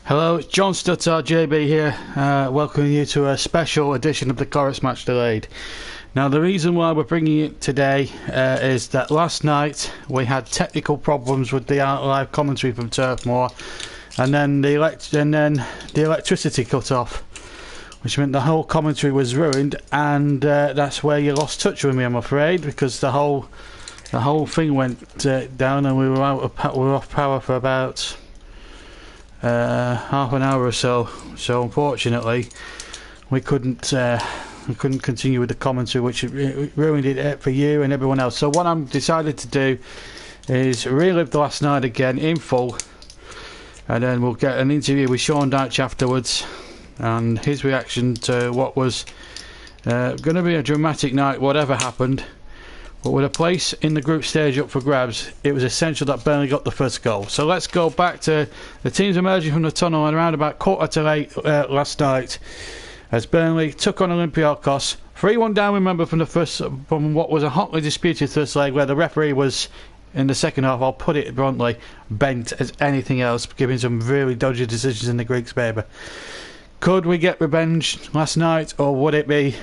Hello, it's John Stuttard, JB here, welcoming you to a special edition of the Clarets Match Delayed. Now, the reason why we're bringing it today is that last night we had technical problems with the live commentary from Turf Moor, and then the electricity cut off, which meant the whole commentary was ruined, and that's where you lost touch with me, I'm afraid, because the whole thing went down, and we were off power for about half an hour or so. So unfortunately we couldn't continue with the commentary, which ruined it for you and everyone else. So what I'm decided to do is relive the last night again in full, and then we'll get an interview with Sean Dyche afterwards and his reaction to what was going to be a dramatic night, whatever happened. But with a place in the group stage up for grabs, it was essential that Burnley got the first goal. So let's go back to the teams emerging from the tunnel around about 7:45 last night, as Burnley took on Olympiacos. 3-1 down, remember, from what was a hotly disputed first leg, where the referee was, in the second half, I'll put it bluntly, bent as anything else, giving some really dodgy decisions in the Greeks' favour. Could we get revenge last night, or would a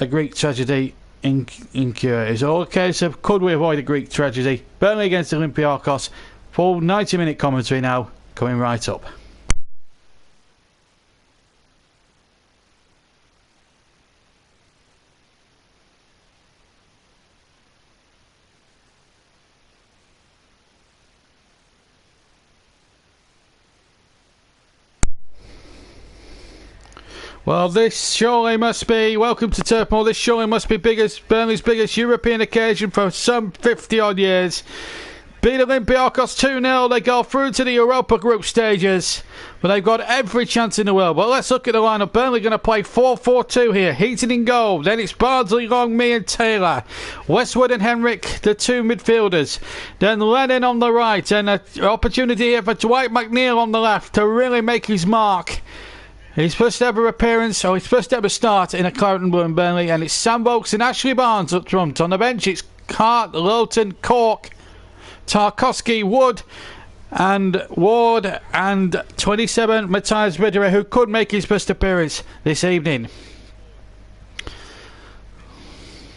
Greek tragedy incur? It's all a case of could we avoid a Greek tragedy. Burnley against Olympiacos. Full 90-minute commentary now coming right up. Well, this surely must be, welcome to Turf Moor, this surely must be Burnley's biggest European occasion for some 50 odd years. Beat Olympiacos 2-0, they go through to the Europa group stages, but they've got every chance in the world. But let's look at the lineup. Burnley going to play 4-4-2 here. Heaton in goal, then it's Bardsley, Long, Me and Taylor. Westwood and Henrik, the two midfielders. Then Lennon on the right, and an opportunity here for Dwight McNeil on the left to really make his mark. His first ever appearance, or his first ever start in a Claret and Blue in Burnley, and it's Sam Vokes and Ashley Barnes up front. On the bench, it's Hart, Lowton, Cork, Tarkowski, Wood, and Ward, and 27 Matthias Ridderer, who could make his first appearance this evening.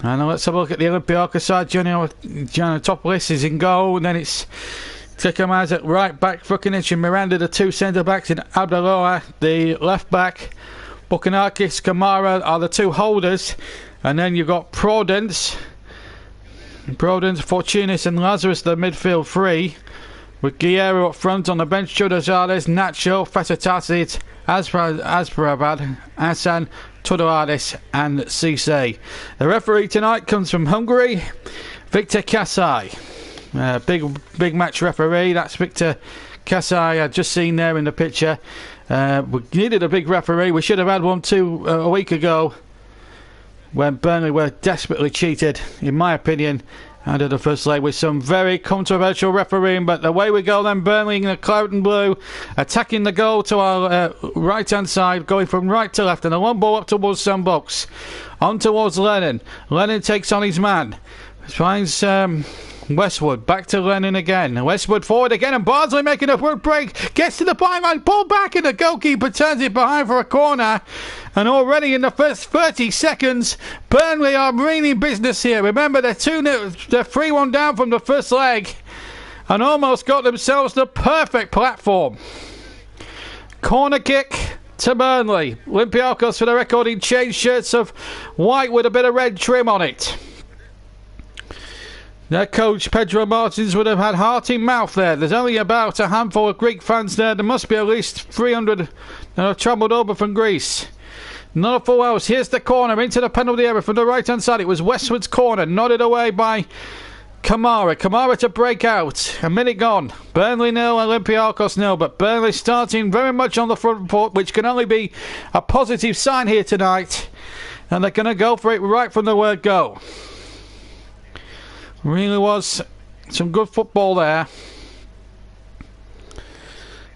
And let's have a look at the Olympiacos side. Giannotopoulos is in goal, and then it's Tikamaz at right back, Fukinich and Miranda, the two centre backs, and Abdallah, the left back. Bukanakis, Kamara are the two holders, and then you've got Prudence, Fortunis, and Lazarus, the midfield three, with Guerrero up front. On the bench, Chodazales, Nacho, Fasatasid, Asprabad, Hassan, Tudoradis, and Cisse. The referee tonight comes from Hungary, Victor Kasai. Big match referee, that's Victor Kasai, I've just seen there in the picture. We needed a big referee. We should have had one a week ago, when Burnley were desperately cheated, in my opinion, out of the first leg with some very controversial refereeing. But away we go then, Burnley in the Claret and Blue, attacking the goal to our right hand side, going from right to left, and a long ball up towards Sam Vokes, on towards Lennon. Lennon takes on his man, finds Westwood, back to Lennon again. Westwood forward again, and Bardsley making a good break, gets to the byline, ball back, and the goalkeeper turns it behind for a corner. And already in the first 30 seconds, Burnley are meaning business here. Remember, they're 3-1 down from the first leg, and almost got themselves the perfect platform. Corner kick to Burnley. Olympiacos, for the record, in changed shirts of white with a bit of red trim on it. Their coach, Pedro Martins, would have had heart in mouth there. There's only about a handful of Greek fans there. There must be at least 300 that have travelled over from Greece. Not a full house. Here's the corner into the penalty area from the right-hand side. It was Westwood's corner, nodded away by Kamara. Kamara to break out. A minute gone. Burnley 0, Olympiacos 0. But Burnley starting very much on the front foot, which can only be a positive sign here tonight. And they're going to go for it right from the word go. Really was some good football there,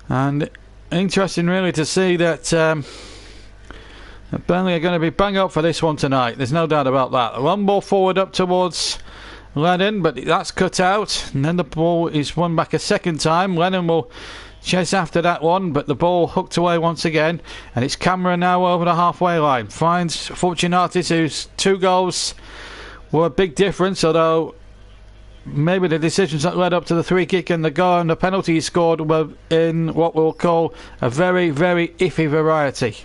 and interesting really to see that Burnley are going to be bang up for this one tonight. There's no doubt about that. A long ball forward up towards Lennon, but that's cut out, and then the ball is won back a second time. Lennon will chase after that one, but the ball hooked away once again, and it's Cameron now over the halfway line. Finds Fortunatis, whose 2 goals were a big difference, although maybe the decisions that led up to the 3 kick and the goal and the penalty he scored were in what we'll call a very, very iffy variety.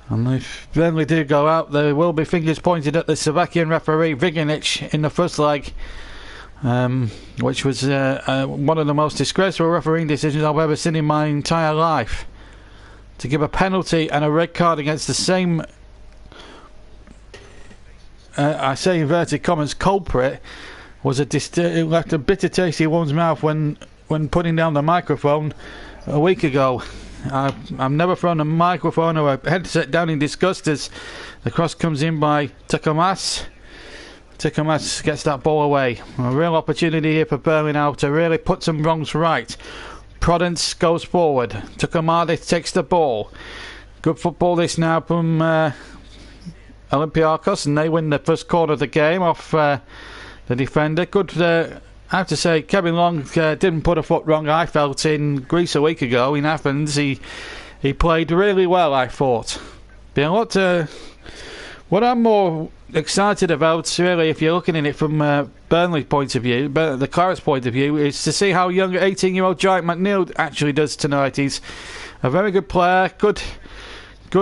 And if Burnley do go out, there will be fingers pointed at the Slovakian referee Viginic in the first leg, which was one of the most disgraceful refereeing decisions I've ever seen in my entire life. To give a penalty and a red card against the same, I say inverted commas, culprit, was it left a bitter taste in one's mouth when putting down the microphone a week ago. I've never thrown a microphone or a headset down in disgust as the cross comes in by Tukamas. Tukamas gets that ball away. A real opportunity here for Burnley now to really put some wrongs right. Prudence goes forward. Tukamadis takes the ball. Good football this now from Olympiacos, and they win the first quarter of the game off the defender. Good. I have to say, Kevin Long didn't put a foot wrong, I felt, in Greece a week ago in Athens. He played really well, I thought. What I'm more excited about, really, if you're looking at it from Burnley's point of view, the Clarets' point of view, is to see how young 18-year-old Giant McNeil actually does tonight. He's a very good player, good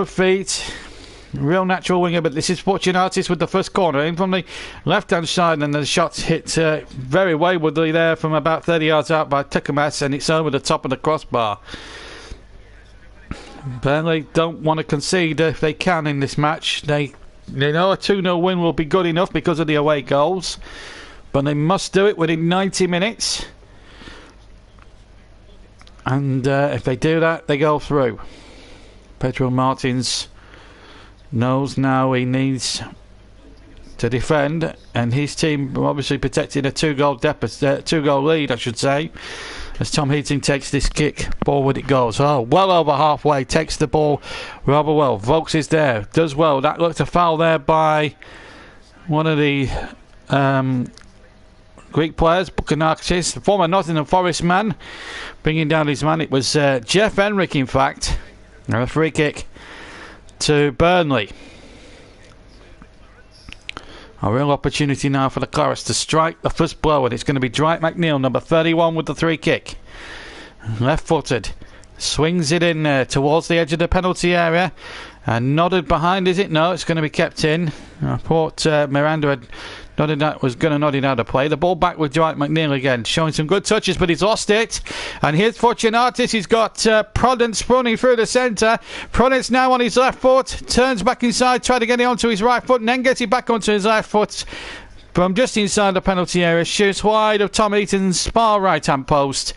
feet. Real natural winger, but this is Fortunatis with the first corner in from the left-hand side, and the shot's hit very waywardly there from about 30 yards out by Tukamas, and it's over the top of the crossbar. Burnley don't want to concede if they can in this match. They know a 2-0 win will be good enough because of the away goals, but they must do it within 90 minutes. And if they do that, they go through. Pedro Martins knows now he needs to defend, and his team obviously protecting a 2-goal lead, I should say, as Tom Heating takes this kick. Forward it goes. Oh, well over halfway. Takes the ball rather well. Volks is there. Does well. That looked a foul there by one of the Greek players, Bukanakis, the former Nottingham Forest man, bringing down his man. It was Jeff Henrik, in fact. And a free kick to Burnley. A real opportunity now for the Clarets to strike the first blow, and it's going to be Dwight McNeil, number 31, with the free kick. Left-footed, swings it in towards the edge of the penalty area, and nodded behind. Is it? No, it's going to be kept in. I thought Miranda had was going to nod it out of play. The ball back with Dwight McNeil again, showing some good touches, but he's lost it. And here's Fortunatis. He's got Prudence running through the centre. Prudence now on his left foot, turns back inside, try to get it onto his right foot, and then gets it back onto his left foot from just inside the penalty area. Shoots wide of Tom Eaton's far right hand post.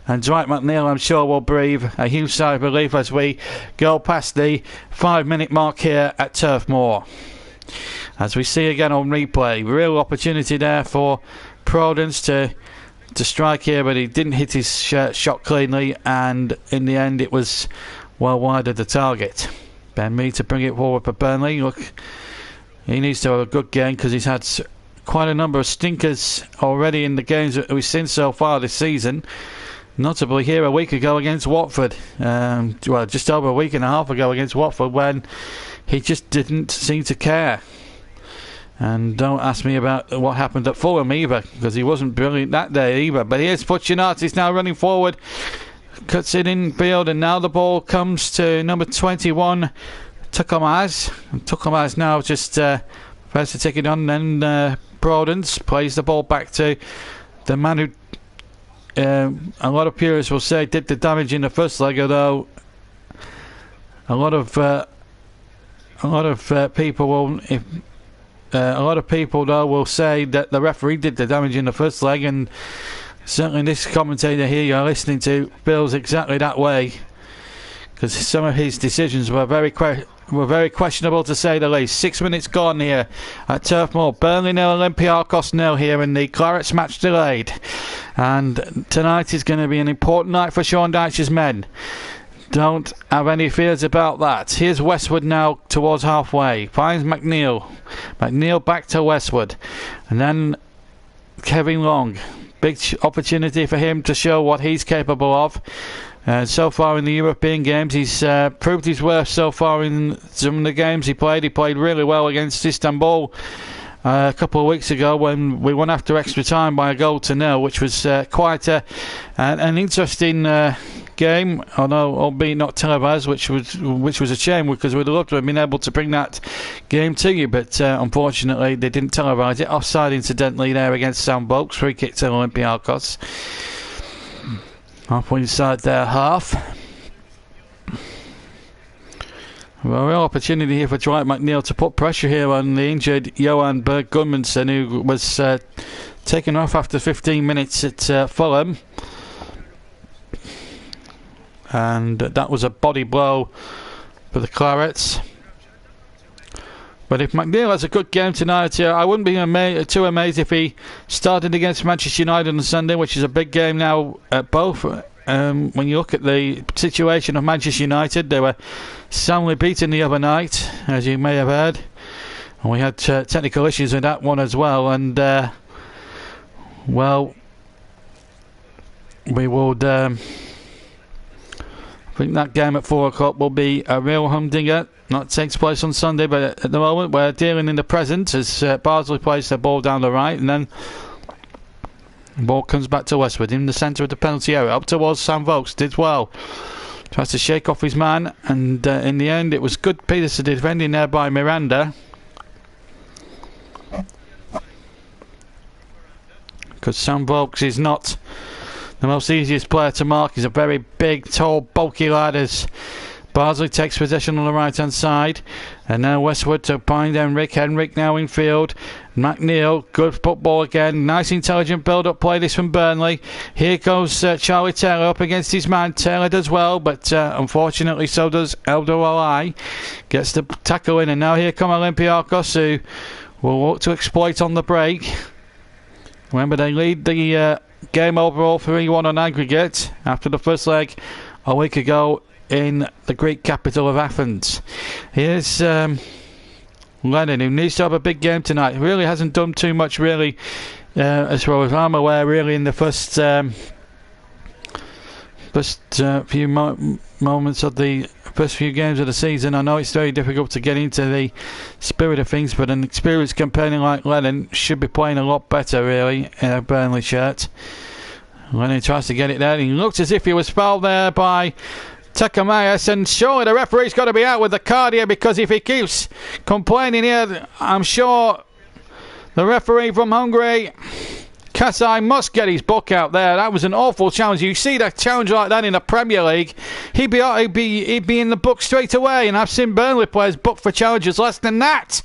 And Dwight McNeil, I'm sure, will breathe a huge sigh of relief as we go past the 5-minute mark here at Turf Moor. As we see again on replay, real opportunity there for Prudence to strike here, but he didn't hit his shot cleanly, and in the end it was well wide of the target. Ben Mee to bring it forward for Burnley. Look, he needs to have a good game because he's had quite a number of stinkers already in the games that we've seen so far this season. Notably here a week ago against Watford, just over a week and a half ago against Watford, when he just didn't seem to care. And don't ask me about what happened at Fulham either, because he wasn't brilliant that day either. But here's Fortunatis now running forward, cuts it in field, and now the ball comes to number 21, Tukamas. And Tukamas now just tries to take it on, then Prudence plays the ball back to the man who a lot of purists will say did the damage in the first leg, although a lot of people will say that the referee did the damage in the first leg, and certainly this commentator here you're listening to feels exactly that way, because some of his decisions were very questionable, to say the least. 6 minutes gone here at Turf Moor. Burnley nil, Olympiacos nil here in the Clarets match delayed. And tonight is going to be an important night for Sean Dyche's men. Don't have any fears about that. Here's Westwood now towards halfway. Finds McNeil. McNeil back to Westwood. And then Kevin Long. big opportunity for him to show what he's capable of. So far in the European games, he's proved his worth so far in some of the games he played. He played really well against Istanbul a couple of weeks ago when we won after extra time by 1-0, which was quite an interesting game, although albeit not televised, which was a shame because we'd love to have been able to bring that game to you, but unfortunately they didn't televise it. Offside incidentally there against Sam Vokes, free kick to Olympiacos. Halfway inside their half. Well, a real opportunity here for Dwight McNeil to put pressure here on the injured Johan Berg Gudmundsson, who was taken off after 15 minutes at Fulham. And that was a body blow for the Clarets. But if McNeil has a good game tonight, I wouldn't be too amazed if he started against Manchester United on Sunday, which is a big game now at both. When you look at the situation of Manchester United, they were soundly beaten the other night, as you may have heard. And we had technical issues with that one as well. And, well, we would... I think that game at 4 o'clock will be a real humdinger. That takes place on Sunday, but at the moment we're dealing in the present as Barnsley plays their ball down the right, and then the ball comes back to Westwood in the centre of the penalty area, up towards Sam Vokes. Did well, tries to shake off his man, and in the end it was good Peterson defending there by Miranda, because Sam Vokes is not the most easiest player to mark. He's a very big, tall, bulky lad as Barnsley takes possession on the right hand side, and now Westwood to find Henrik now in field. McNeil, good football again, nice intelligent build up play this from Burnley. Here goes Charlie Taylor up against his man. Taylor does well, but unfortunately so does Elder Alai. Gets the tackle in, and now here come Olympiacos, who will look to exploit on the break. Remember, they lead the game overall 3-1 on aggregate after the first leg a week ago in the Greek capital of Athens. Here's Lennon, who needs to have a big game tonight. He really hasn't done too much, really, as far as I'm aware, really, in the first few moments of the first few games of the season. I know it's very difficult to get into the spirit of things, but an experienced companion like Lennon should be playing a lot better, really, in a Burnley shirt. Lennon tries to get it there. He looked as if he was fouled there by Takamayas, and surely the referee's got to be out with the card here, because if he keeps complaining here, I'm sure the referee from Hungary, Kasai, must get his book out there. That was an awful challenge. You see that challenge like that in the Premier League, he'd be in the book straight away, and I've seen Burnley players booked for challenges less than that.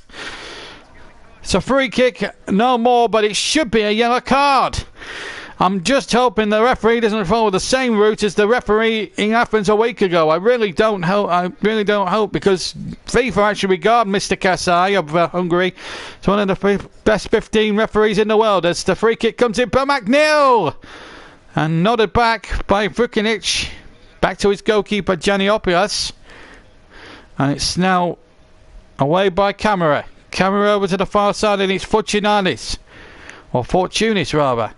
It's a free kick, no more, but it should be a yellow card. I'm just hoping the referee doesn't follow the same route as the referee in Athens a week ago. I really don't hope, because FIFA actually regard Mr. Kasai of Hungary as one of the best 15 referees in the world, as the free kick comes in by McNeil and nodded back by Vukinic, back to his goalkeeper Gianniopoulos, and it's now away by Camera over to the far side, and it's Fortunatis, or Fortunis rather.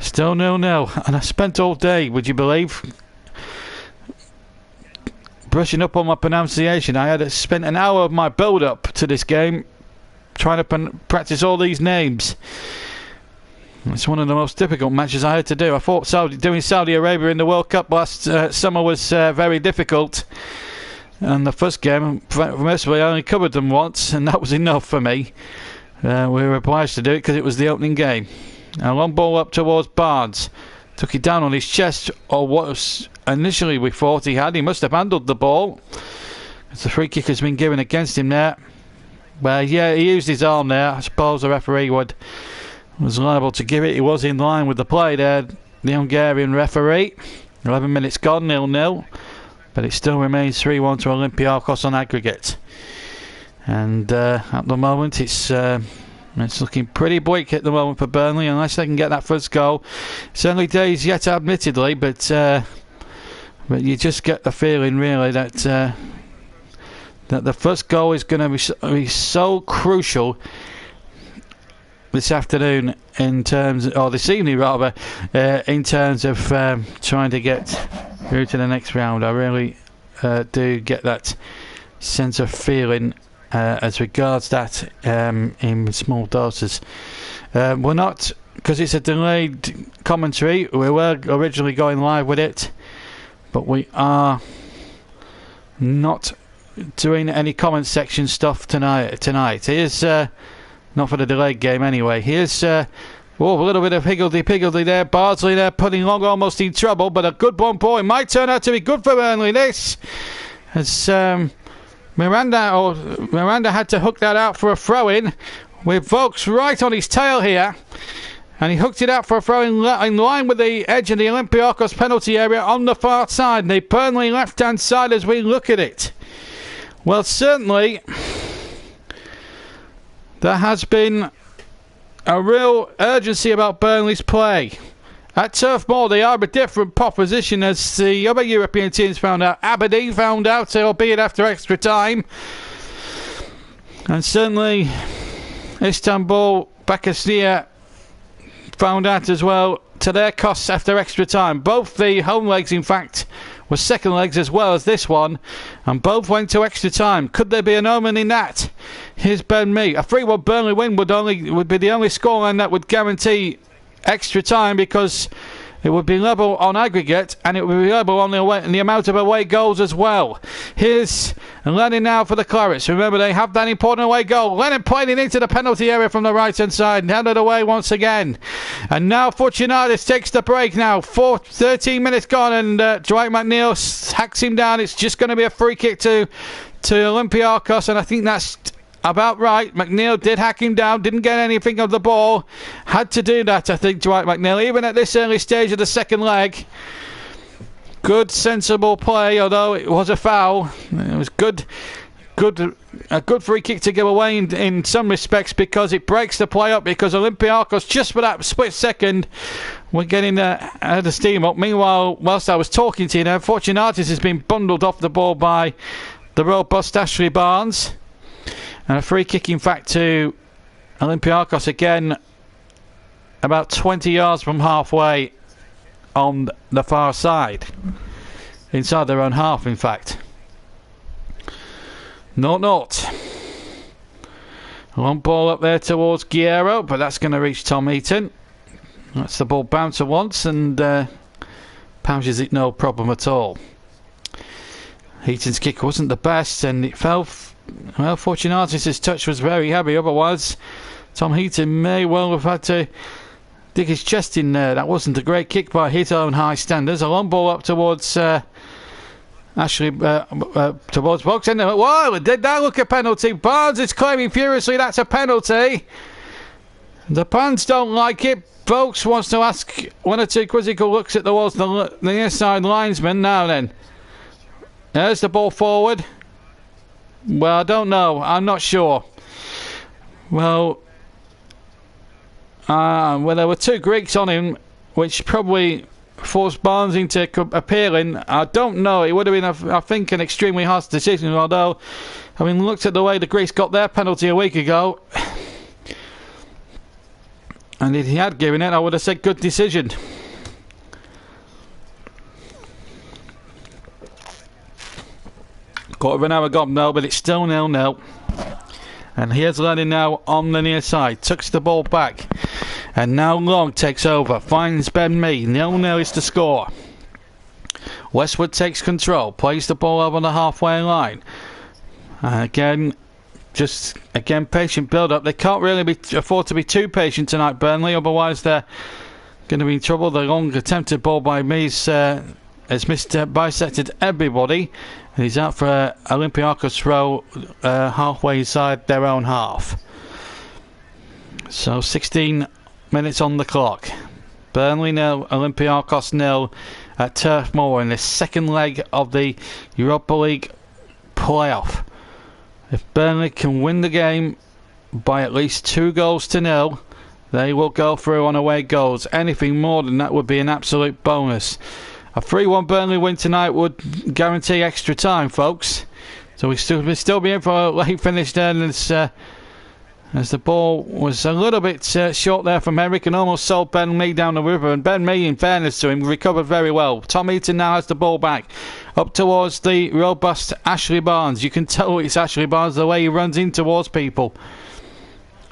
Still 0-0, and I spent all day, would you believe, brushing up on my pronunciation. I had spent an hour of my build-up to this game trying to practice all these names. It's one of the most difficult matches I had to do. I thought doing Saudi Arabia in the World Cup last summer was very difficult, and the first game, mercifully, I only covered them once, and that was enough for me. We were obliged to do it because it was the opening game. A long ball up towards Barnes. Took it down on his chest, or what was initially we thought he had. He must have handled the ball, as the free kick has been given against him there. Well, yeah, he used his arm there. I suppose the referee was liable to give it. He was in line with the play there, the Hungarian referee. 11 minutes gone, 0-0. But it still remains 3-1 to Olympiacos on aggregate. And at the moment it's looking pretty bleak at the moment for Burnley, unless they can get that first goal. It's early days yet, admittedly, but you just get the feeling, really, that the first goal is going to be so crucial this afternoon in terms, or this evening rather, in terms of trying to get through to the next round. I really do get that sense of feeling as regards that in small doses. We're not, because it's a delayed commentary, we were originally going live with it, but we are not doing any comment section stuff tonight. Here's not for the delayed game anyway. Here's a little bit of higgledy-piggledy there. Bardsley there putting Long almost in trouble, but a good one point might turn out to be good for Burnley. This as Miranda had to hook that out for a throw-in with Vokes right on his tail here, and he hooked it out for a throw-in in line with the edge of the Olympiacos penalty area on the far side, the Burnley left-hand side as we look at it. Well, certainly there has been a real urgency about Burnley's play. At Turf Moor, they are a different proposition, as the other European teams found out. Aberdeen found out, albeit after extra time. And certainly Istanbul, Bakasnia found out as well, to their costs after extra time. Both the home legs, in fact, were second legs as well as this one, and both went to extra time. Could there be an omen in that? Here's Ben Mee. A 3-1 Burnley win would be the only scoreline that would guarantee extra time, because it would be level on aggregate, and it would be level on the amount of away goals as well. Here's Lennon now for the Clarets. Remember, they have that important away goal. Lennon playing it into the penalty area from the right hand side and handed away once again. And now Fortunatus takes the break now. 13 minutes gone, and Dwight McNeil hacks him down. It's just going to be a free kick to Olympiacos, and I think that's about right. McNeil did hack him down, didn't get anything of the ball. Had to do that, I think, Dwight McNeil, even at this early stage of the second leg. Good, sensible play, although it was a foul. It was a good free kick to give away in some respects, because it breaks the play up, because Olympiacos, just for that split second, were getting the steam up. Meanwhile, whilst I was talking to you now, Fortunatus has been bundled off the ball by the robust Ashley Barnes. And a free kick, in fact, to Olympiacos again, about 20 yards from halfway on the far side. Inside their own half, in fact. 0-0. Long ball up there towards Guerrero, but that's going to reach Tom Heaton. That's the ball bouncer once, and pounces it no problem at all. Heaton's kick wasn't the best, and it fell. Well, Fortunatus' touch was very heavy. Otherwise, Tom Heaton may well have had to dig his chest in there. That wasn't a great kick by his own high standards. A long ball up towards Ashley, towards Box. Whoa, did that look a penalty? Barnes is claiming furiously that's a penalty. The fans don't like it. Folks wants to ask one or two quizzical looks at the near side linesman. Now then, there's the ball forward. Well, I don't know. I'm not sure. Well, there were two Greeks on him, which probably forced Barnes into appealing. I don't know. It would have been, I think, an extremely harsh decision, although, having looked at the way the Greeks got their penalty a week ago, and if he had given it, I would have said good decision. Quarter of an hour gone now, but it's still 0-0. And here's Lennon now on the near side. Tucks the ball back. And now Long takes over. Finds Ben Mee. 0-0 is the score. Westwood takes control. Plays the ball over the halfway line. And again, patient build-up. They can't really afford to be too patient tonight, Burnley. Otherwise, they're going to be in trouble. The long attempted ball by Mees has bisected everybody. And he's out for Olympiacos throw halfway inside their own half. So 16 minutes on the clock. Burnley 0, Olympiacos 0 at Turf Moor in the second leg of the Europa League playoff. If Burnley can win the game by at least 2-0, they will go through on away goals. Anything more than that would be an absolute bonus. A 3-1 Burnley win tonight would guarantee extra time, folks. So we'll still be in for a late finish there. And as the ball was a little bit short there from Eric and almost sold Ben Mee down the river. And Ben Mee, in fairness to him, recovered very well. Tom Eaton now has the ball back up towards the robust Ashley Barnes. You can tell it's Ashley Barnes the way he runs in towards people.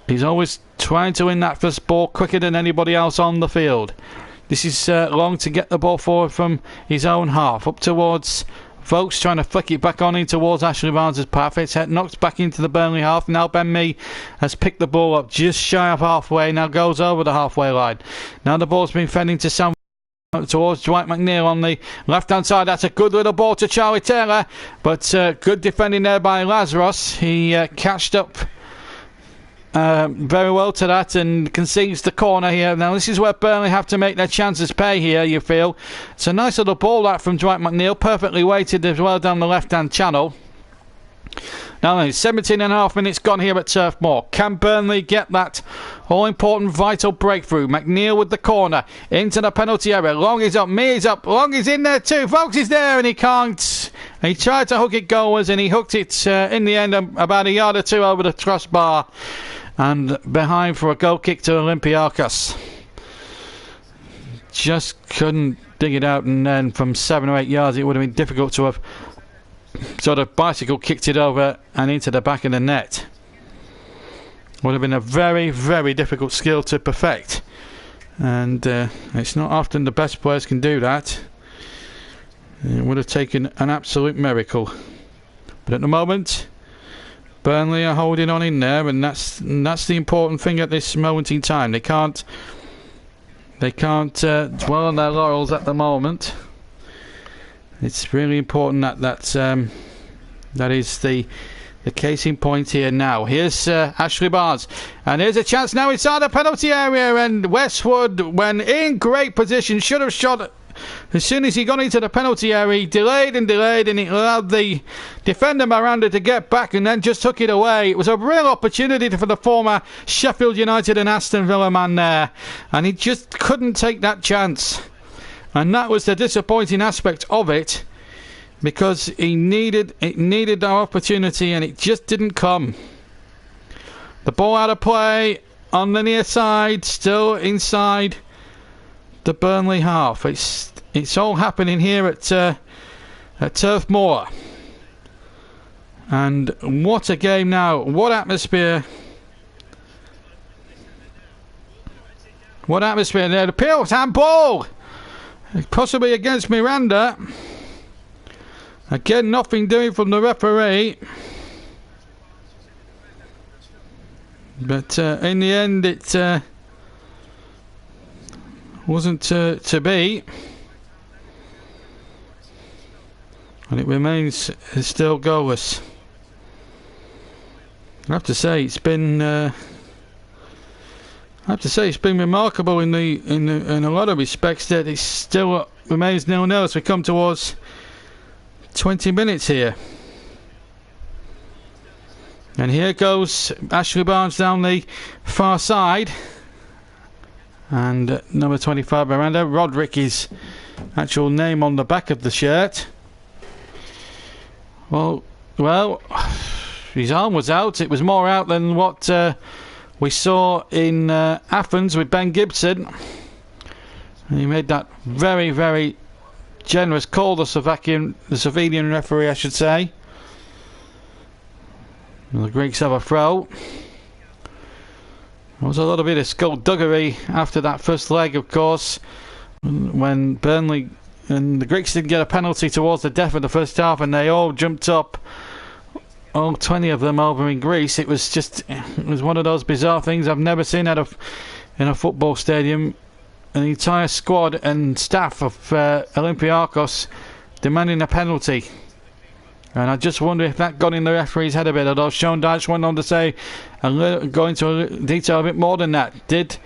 He's always trying to win that first ball quicker than anybody else on the field. This is Long to get the ball forward from his own half. Up towards Vokes, trying to flick it back on in towards Ashley Barnes' path. It's knocked back into the Burnley half. Now Ben Mee has picked the ball up just shy of halfway. Now goes over the halfway line. Now the ball's been fed into Sam towards Dwight McNeil on the left-hand side. That's a good little ball to Charlie Taylor. But good defending there by Lazarus. He catched up very well to that and concedes the corner here. Now this is where Burnley have to make their chances pay here, you feel. It's a nice little ball that from Dwight McNeil, perfectly weighted as well down the left hand channel. Now 17 and a half minutes gone here at Turf Moor. Can Burnley get that all-important vital breakthrough? McNeil with the corner into the penalty area. Long is up, Mee is up, Long is in there too. Vokes is there and he can't. He tried to hook it goalwards and he hooked it in the end about a yard or two over the crossbar and behind for a goal kick to Olympiacos. Just couldn't dig it out, and then from 7 or 8 yards it would have been difficult to have sort of bicycle kicked it over and into the back of the net. Would have been a very, very difficult skill to perfect, and it's not often the best players can do that. It would have taken an absolute miracle, but at the moment Burnley are holding on in there, and that's the important thing at this moment in time. They can't dwell on their laurels at the moment. It's really important that is the case in point here now. Here's Ashley Barnes, and here's a chance now inside the penalty area, and Westwood, when in great position, should have shot as soon as he got into the penalty area. He delayed, and it allowed the defender Miranda to get back and then just took it away. It was a real opportunity for the former Sheffield United and Aston Villa man there, and he just couldn't take that chance. And that was the disappointing aspect of it, because it needed that opportunity and it just didn't come. The ball out of play on the near side, still inside the Burnley half. It's all happening here at Turf Moor, and what a game now! What atmosphere! What atmosphere there! The Peels handball, possibly against Miranda. Again, nothing doing from the referee, but in the end, it wasn't to be, and it remains still goalless. I have to say it's been remarkable in a lot of respects that it still remains 0-0 as we come towards 20 minutes here. And here goes Ashley Barnes down the far side, and number 25 Miranda. Roderick is actual name on the back of the shirt. Well, his arm was out. It was more out than what we saw in Athens with Ben Gibson, and he made that very, very generous call, the Slovenian referee, I should say. And the Greeks have a throw. There was a little bit of skullduggery after that first leg, of course, when Burnley and the Greeks didn't get a penalty towards the death of the first half, and they all jumped up, all 20 of them over in Greece. It was one of those bizarre things I've never seen in a football stadium. An entire squad and staff of Olympiacos demanding a penalty. And I just wonder if that got in the referee's head a bit. Although Sean Dyche went on to say, go into detail a bit more than that. Did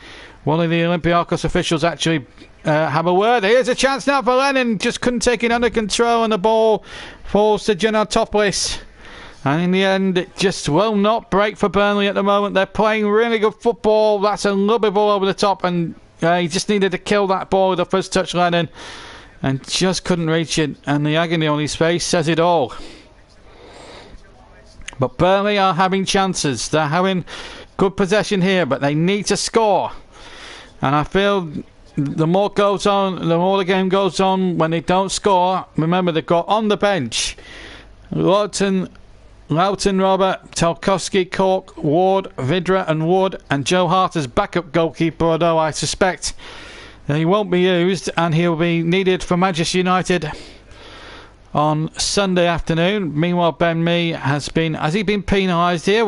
one of the Olympiacos officials actually have a word? Here's a chance now for Lennon. Just couldn't take it under control, and the ball falls to Giannatopoulos. And in the end, it just will not break for Burnley at the moment. They're playing really good football. That's a lovely ball over the top, and he just needed to kill that ball with the first touch, Lennon, and just couldn't reach it. And the agony on his face says it all. But Burnley are having chances. They're having Good possession here, but they need to score. And I feel the more goes on, the more the game goes on when they don't score. Remember, they've got on the bench Lawton, Robert, Tarkowski, Cork, Ward, Vidra and Wood, and Joe Hart as backup goalkeeper, although I suspect he won't be used and he'll be needed for Manchester United on Sunday afternoon. Meanwhile, Ben Mee has he been penalised here?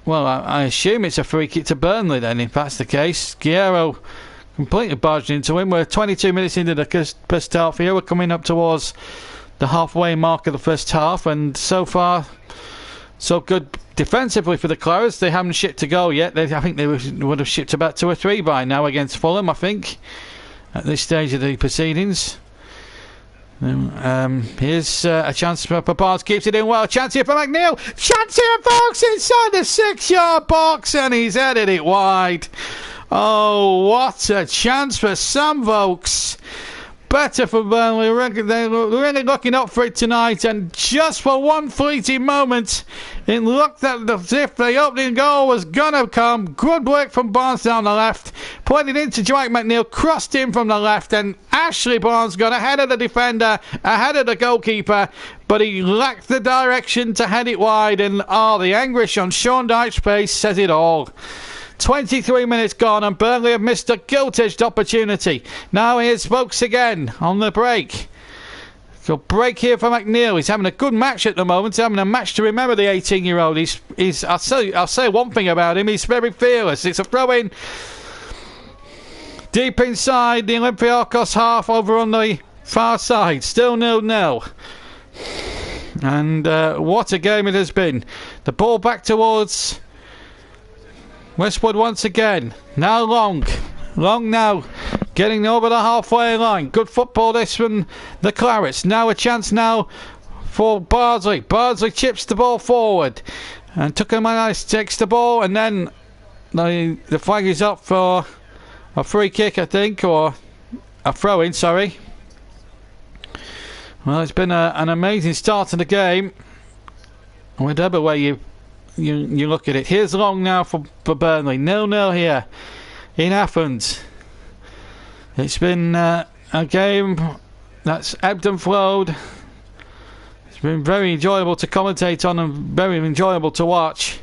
Well, I assume it's a free kick to Burnley then, if that's the case. Guerrero completely barged into him. We're 22 minutes into the first half here. We're coming up towards the halfway mark of the first half, and so far, so good defensively for the Clarets. They haven't shipped a goal yet. I think they would have shipped about 2 or 3 by now against Fulham, I think, at this stage of the proceedings. Here's a chance for Barnes, keeps it in well. Chance here for McNeil. Chance here, folks, inside the 6-yard box, and he's headed it wide. Oh, what a chance for Sam Vokes. Better for Burnley. They're really looking up for it tonight, and just for one fleeting moment, it looked as if the opening goal was going to come. Good work from Barnes down the left. Played it into Dwight McNeil, crossed in from the left, and Ashley Barnes got ahead of the defender, ahead of the goalkeeper, but he lacked the direction to head it wide, and the anguish on Sean Dyche's face says it all. 23 minutes gone and Burnley have missed a gilt-edged opportunity. Now here's Vokes again on the break. So break here for McNeil. He's having a good match at the moment. He's having a match to remember, the 18-year-old. I'll say one thing about him. He's very fearless. It's a throw-in deep inside the Olympiacos half over on the far side. Still 0-0. And what a game it has been. The ball back towards Westwood once again. Now Long now, getting over the halfway line. Good football this from the Clarets. Now a chance now for Bardsley. Bardsley chips the ball forward, and Tuckerman takes the ball, and then the flag is up for a free kick, I think, or a throw-in, sorry. Well, it's been an amazing start to the game, whatever way you look at it. Here's Long now for Burnley. 0-0 here in Athens. It's been a game that's ebbed and flowed. It's been very enjoyable to commentate on and very enjoyable to watch,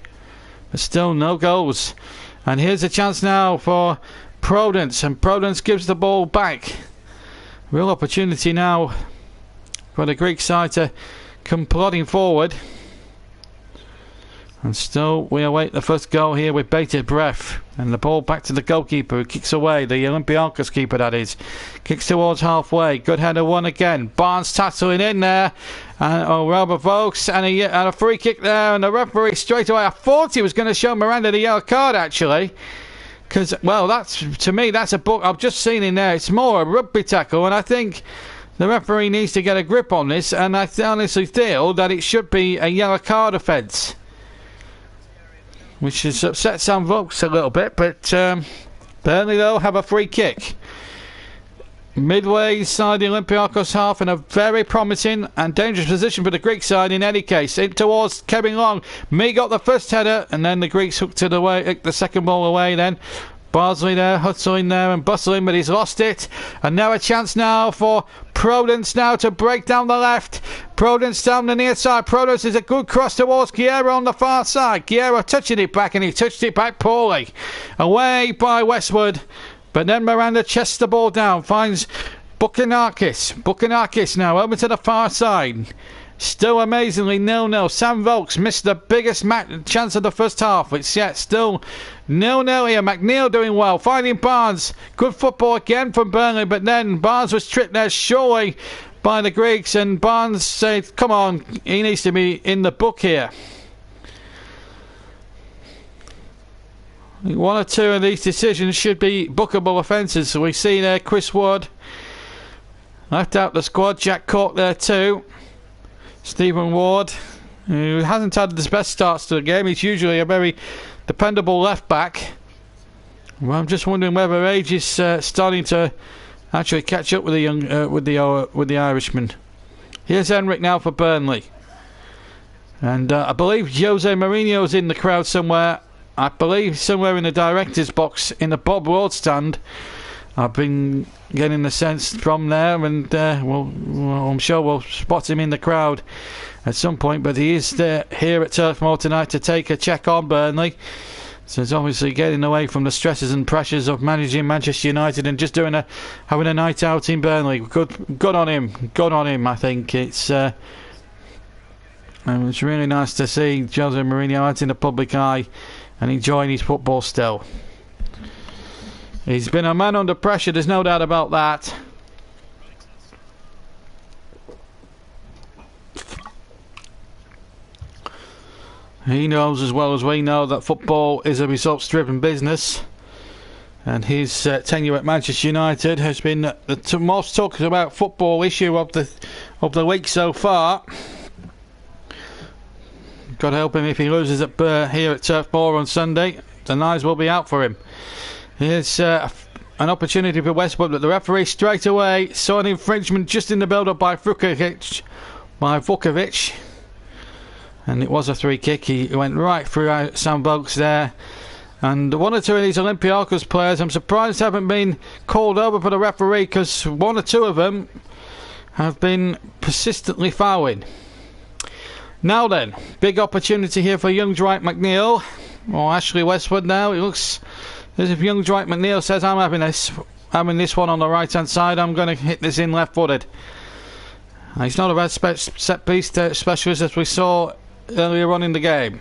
but still no goals. And here's a chance now for Prudence, and Prudence gives the ball back. Real opportunity now for the Greek side to come plodding forward. And still we await the first goal here with bated breath. And the ball back to the goalkeeper, who kicks away. The Olympiacos keeper, that is. Kicks towards halfway. Good header, one again. Barnes tackling in there. And Robert Vokes. And a free kick there. And the referee straight away. I thought he was going to show Miranda the yellow card, actually. Because, well, to me, that's a book. I've just seen in there. It's more a rugby tackle. And I think the referee needs to get a grip on this. And I honestly feel that it should be a yellow card offence, which has upset Sam Vokes a little bit. But Burnley, though, have a free kick. Midway inside the Olympiacos half, in a very promising and dangerous position for the Greek side in any case. In towards Kevin Long. Mee got the first header, and then the Greeks hooked the second ball away then. Bardsley there, hustling there and bustling, but he's lost it. And now a chance now for Prudence now to break down the left. Prudence down the near side. Prudence is a good cross towards Guerrero on the far side. Guerrero touching it back, and he touched it back poorly. Away by Westwood. But then Miranda chests the ball down. Finds Bukanakis. Bukanakis now over to the far side. Still amazingly 0-0. Sam Vokes missed the biggest chance of the first half. It's yet still 0-0 here. McNeil doing well. Finding Barnes. Good football again from Burnley. But then Barnes was tripped there surely by the Greeks. And Barnes said, come on, he needs to be in the book here. One or two of these decisions should be bookable offences. So we see there Chris Wood left out the squad. Jack Cork there too. Stephen Ward, who hasn't had the best starts to the game. He's usually a very dependable left back. Well, I'm just wondering whether age is starting to actually catch up with the young with the Irishman. Here's Henrik now for Burnley. And I believe Jose Mourinho's in the crowd somewhere. I believe somewhere in the director's box in the Bob Road stand. I've been getting the sense from there, and I'm sure we'll spot him in the crowd at some point. But he is here at Turf Moor tonight to take a check on Burnley. So it's obviously getting away from the stresses and pressures of managing Manchester United and just having a night out in Burnley. Good on him. Good on him. I think it's really nice to see Jose Mourinho out in the public eye and enjoying his football still. He's been a man under pressure, there's no doubt about that. He knows as well as we know that football is a results-driven business, and his tenure at Manchester United has been the most talked about football issue of the week so far. Got to help him if he loses here at Turf Moor on Sunday. The knives will be out for him. Here's an opportunity for Westwood, but the referee straight away saw an infringement just in the build-up by Vukovic. And it was a free kick. He went right through Sam Vokes there. And one or two of these Olympiacos players, I'm surprised haven't been called over for the referee, because one or two of them have been persistently fouling. Now then, big opportunity here for young Dwight McNeil. Or Ashley Westwood now. It looks as if young Dwight McNeil says, I'm having this one on the right hand side. I'm going to hit this in left footed. He's not a bad set piece specialist, as we saw earlier on in the game.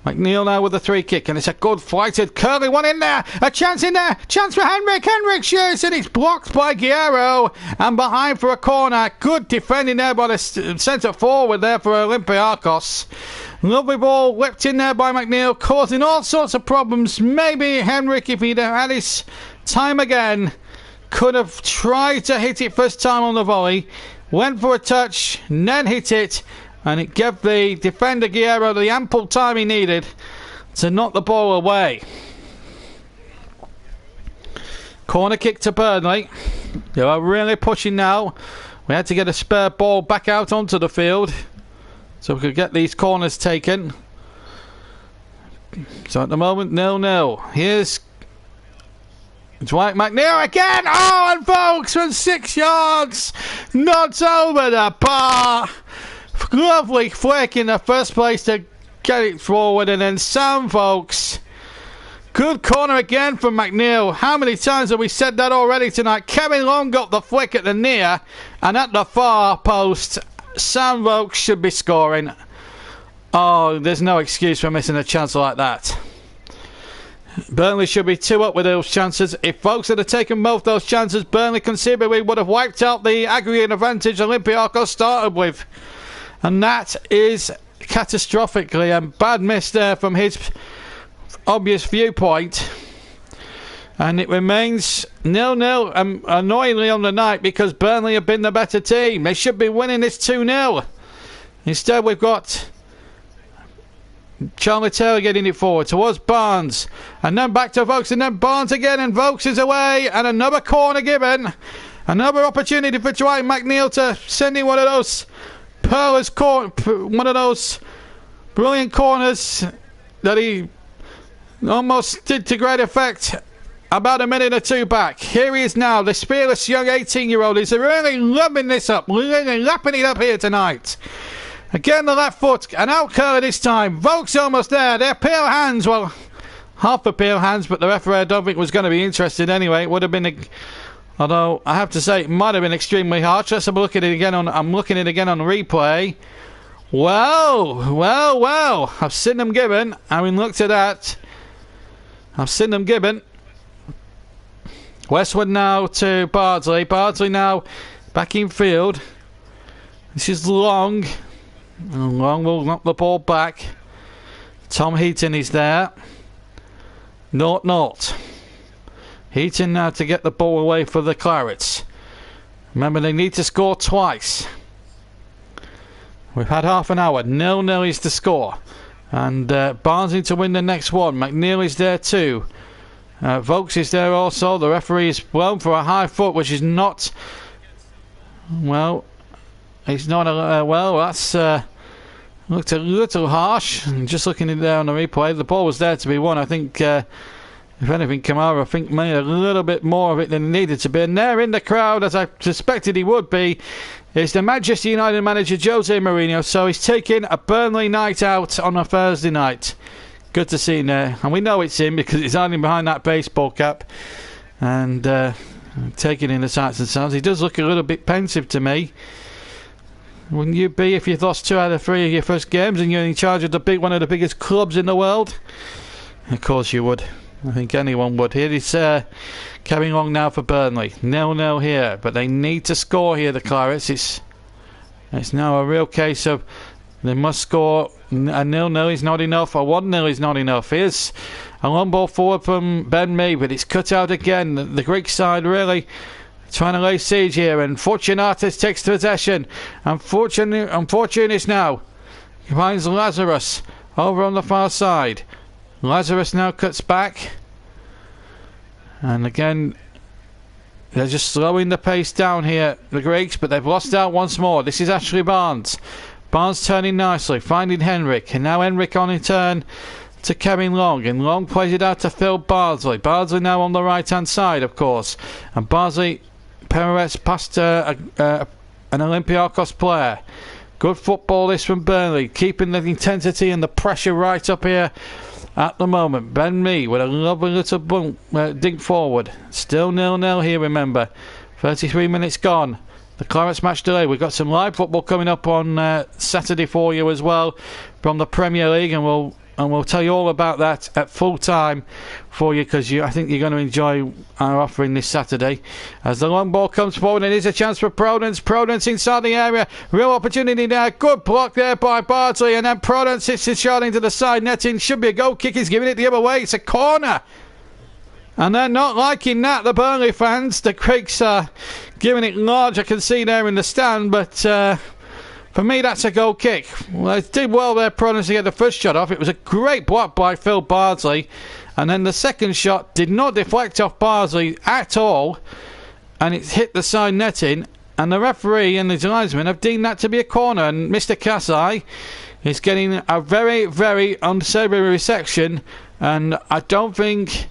McNeil now with the free kick, and it's a good flighted curly one in there. A chance in there. Chance for Henrik. Henrik shoots, and it's blocked by Guerrero. And behind for a corner. Good defending there by the centre forward there for Olympiacos. Lovely ball whipped in there by McNeil, causing all sorts of problems. Maybe Henrik, if he'd had his time again, could have tried to hit it first time on the volley. Went for a touch, then hit it, and it gave the defender Guerrero the ample time he needed to knock the ball away. Corner kick to Burnley. They are really pushing now. We had to get a spare ball back out onto the field so we could get these corners taken. So at the moment, 0-0. Here's Dwight McNeil again. Oh, and Vokes from 6 yards. Not over the bar. Lovely flick in the first place to get it forward, and then Sam Vokes. Good corner again from McNeil. How many times have we said that already tonight? Kevin Long got the flick at the near, and at the far post, Sam Vokes should be scoring. Oh, there's no excuse for missing a chance like that. Burnley should be 2 up with those chances. If Vokes had taken both those chances, Burnley conceivably would have wiped out the aggregate advantage Olympiacos started with. And that is catastrophically a bad miss there from his obvious viewpoint. And it remains 0-0, annoyingly on the night, because Burnley have been the better team. They should be winning this 2-0. Instead, we've got Charlie Taylor getting it forward towards Barnes, and then back to Vokes, and then Barnes again, and Vokes is away, and another corner given. Another opportunity for Dwight McNeil to send in one of those one of those brilliant corners that he almost did to great effect about a minute or two back. Here he is now, the fearless young 18-year-old. He's really loving this up, really lapping it up here tonight. Again, the left foot, an out curler this time. Vokes almost there. They're pale hands. Well, half the pale hands, but the referee I don't think was going to be interested anyway. It would have been, although I have to say it might have been extremely harsh. Let's have a look at it again. I'm looking at it again on replay. Well. I've seen them given. Having looked at that, I've seen them given. Westwood now to Bardsley. Bardsley now back in field. This is Long. Long will knock the ball back. Tom Heaton is there. 0-0. Heaton now to get the ball away for the Clarets. Remember, they need to score twice. We've had half an hour. 0-0 is the score. And Barnes needs to win the next one. McNeil is there too. Vokes is there also. The referee is blown for a high foot, which is not... Well... It's not a... well, that's Looked a little harsh. Just looking in there on the replay, the ball was there to be won. I think, if anything, Kamara, I think, made a little bit more of it than he needed to be. And there in the crowd, as I suspected he would be, is the Manchester United manager, Jose Mourinho. So he's taking a Burnley night out on a Thursday night. Good to see him there. And we know it's him because he's hiding behind that baseball cap. And taking in the sights and sounds. He does look a little bit pensive to me. Wouldn't you be if you've lost 2 out of 3 of your first games and you're in charge of one of the biggest clubs in the world? Of course you would. I think anyone would. Here he's carrying on now for Burnley. 0-0 here, but they need to score here, the Clarets. It's now a real case of they must score. A 0-0 is not enough. A 1-0 is not enough. Here's a long ball forward from Ben Mee, but it's cut out again. The Greek side really trying to lay siege here, and Fortunatus takes possession. Unfortunatus now finds Lazarus over on the far side. Lazarus now cuts back, and again they're just slowing the pace down here, the Greeks, but they've lost out once more. This is Ashley Barnes. Barnes turning nicely, finding Henrik, and now Henrik on in turn to Kevin Long, and Long plays it out to Phil Bardsley. Bardsley now on the right hand side, of course, and Bardsley Perez past an Olympiacos player. Good football this from Burnley, keeping the intensity and the pressure right up here at the moment. Ben Mee with a lovely little dig forward. Still 0-0 here, remember. 33 minutes gone. The Clarets match delay. We've got some live football coming up on Saturday for you as well from the Premier League, and we'll tell you all about that at full time for you, because I think you're going to enjoy our offering this Saturday. As the long ball comes forward, and it is a chance for Prudence. Prudence inside the area. Real opportunity there. Good block there by Bardsley, and then Prudence hits his shot into the side netting. Should be a goal kick. He's giving it the other way. It's a corner. And they're not liking that, the Burnley fans. The Greeks are giving it large, I can see there in the stand, but for me, that's a goal kick. Well, they did well there, Prudence, to get the first shot off. It was a great block by Phil Bardsley. And then the second shot did not deflect off Bardsley at all. And it hit the side netting. And the referee and the linesman have deemed that to be a corner. And Mr. Kasai is getting a very, very unsavoury reception. And I don't think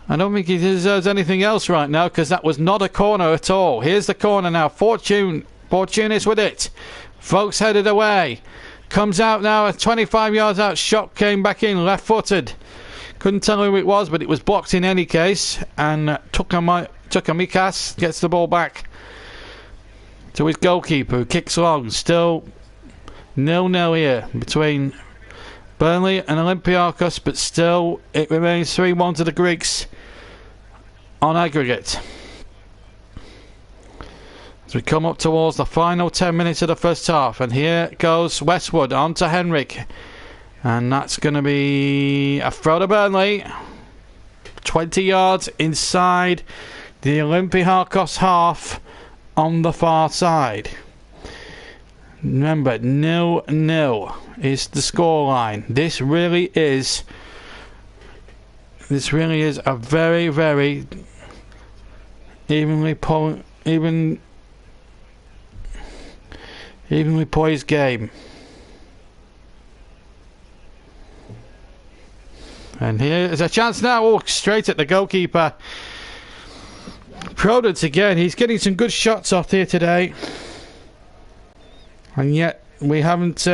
he deserves anything else right now, because that was not a corner at all. Here's the corner now. Fortunis with it. Folks headed away. Comes out now, 25 yards out. Shot came back in, left-footed. Couldn't tell who it was, but it was blocked in any case. And Tukamikas gets the ball back to his goalkeeper, who kicks long. Still 0-0 here between Burnley and Olympiacos, but still it remains 3-1 to the Greeks on aggregate. As we come up towards the final 10 minutes of the first half, and here goes Westwood on to Henrik, and that's going to be a throw to Burnley, 20 yards inside the Olympiacos half on the far side. Remember, 0-0 is the scoreline. This really is a very, very evenly poised game. And here's a chance now. Oh, straight at the goalkeeper. Prudence again. He's getting some good shots off here today. And yet we haven't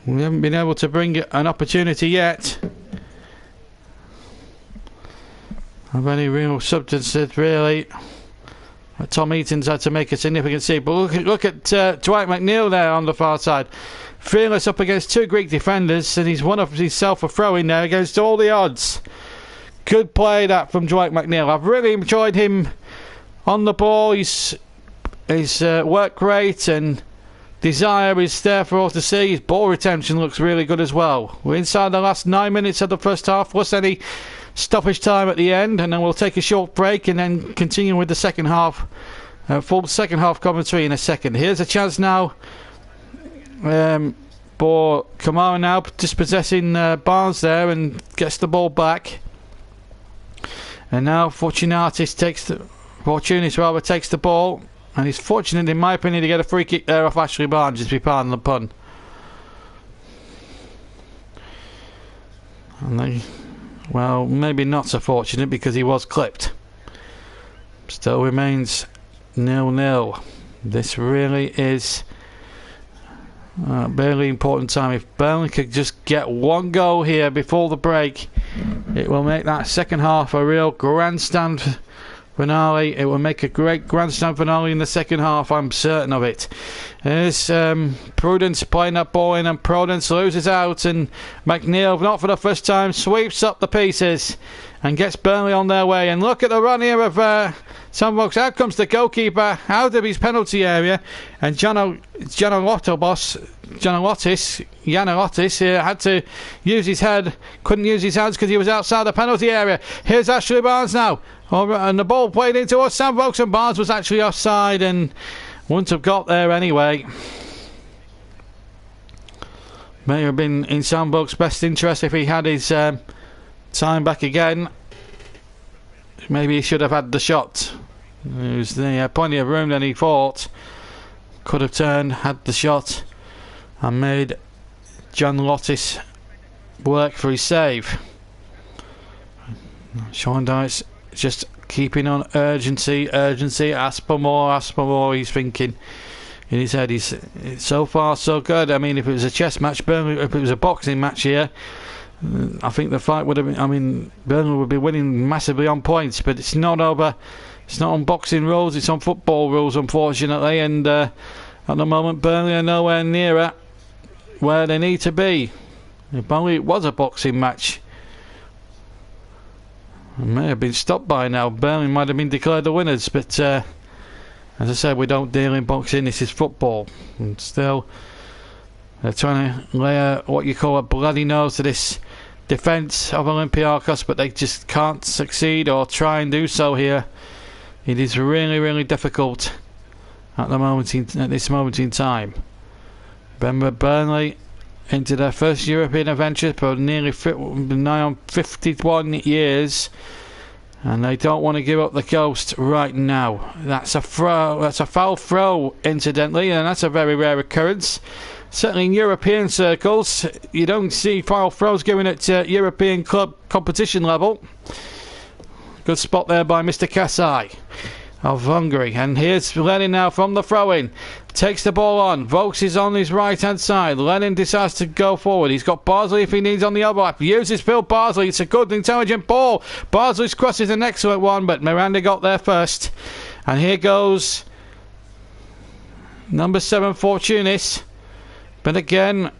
been able to bring an opportunity yet of any real substance, really. Tom Eaton's had to make a significant save. But look at Dwight McNeil there on the far side. Fearless up against 2 Greek defenders, and he's won of himself a throw in there against all the odds. Good play that from Dwight McNeil. I've really enjoyed him on the ball. His work rate and desire is there for all to see. His ball retention looks really good as well. We're inside the last 9 minutes of the first half, plus any stoppage time at the end, and then we'll take a short break and then continue with the second half. Full second half commentary in a second. Here's a chance now for Kamara now dispossessing Barnes there, and gets the ball back. And now Fortunis takes the ball And he's fortunate, in my opinion, to get a free kick there off Ashley Barnes, just be pardon the pun. And they, well, maybe not so fortunate because he was clipped. Still remains 0-0. This really is a really important time. If Burnley could just get one goal here before the break, it will make that second half a real grandstand finale. It will make a great grandstand finale in the second half, I'm certain of it. There's Prudence playing that ball in, and Prudence loses out, and McNeil, not for the first time, sweeps up the pieces and gets Burnley on their way. And look at the run here of Sandbox. Out comes the goalkeeper out of his penalty area, and Giannotis here had to use his head, couldn't use his hands because he was outside the penalty area. Here's Ashley Barnes now, and the ball played into us. Sandbox, and Barnes was actually offside and wouldn't have got there anyway. May have been in Sandbox's best interest if he had his time back again. Maybe he should have had the shot. There was plenty of room, then he thought. Could have turned, had the shot, and made John Lottis work for his save. Sean Dyche just keeping on urgency, ask for more, he's thinking in his head. He's so far so good. I mean, if it was a chess match, Burnley, if it was a boxing match here, I think the fight would have been, I mean, Burnley would be winning massively on points, but it's not over. It's not on boxing rules, it's on football rules, unfortunately, and at the moment Burnley are nowhere nearer where they need to be. If only it was a boxing match, it may have been stopped by now. Burnley might have been declared the winners, but as I said, we don't deal in boxing, this is football. And still, they're trying to lay what you call a bloody nose to this defence of Olympiacos, but they just can't succeed or try and do so here. It is really, really difficult at this moment in time. Remember, Burnley into their first European adventure for nigh on 51 years, and they don't want to give up the ghost right now. That's a foul throw, incidentally, and that's a very rare occurrence. Certainly in European circles, you don't see foul throws given at European club competition level. Good spot there by Mr. Kasai of Hungary. And here's Lenin now from the throw-in. Takes the ball on. Vokes is on his right-hand side. Lenin decides to go forward. He's got Bardsley if he needs on the other lap. Uses Phil Bardsley. It's a good, intelligent ball. Bardsley's cross is an excellent one, but Miranda got there first. And here goes number 7, Fortunis. But again,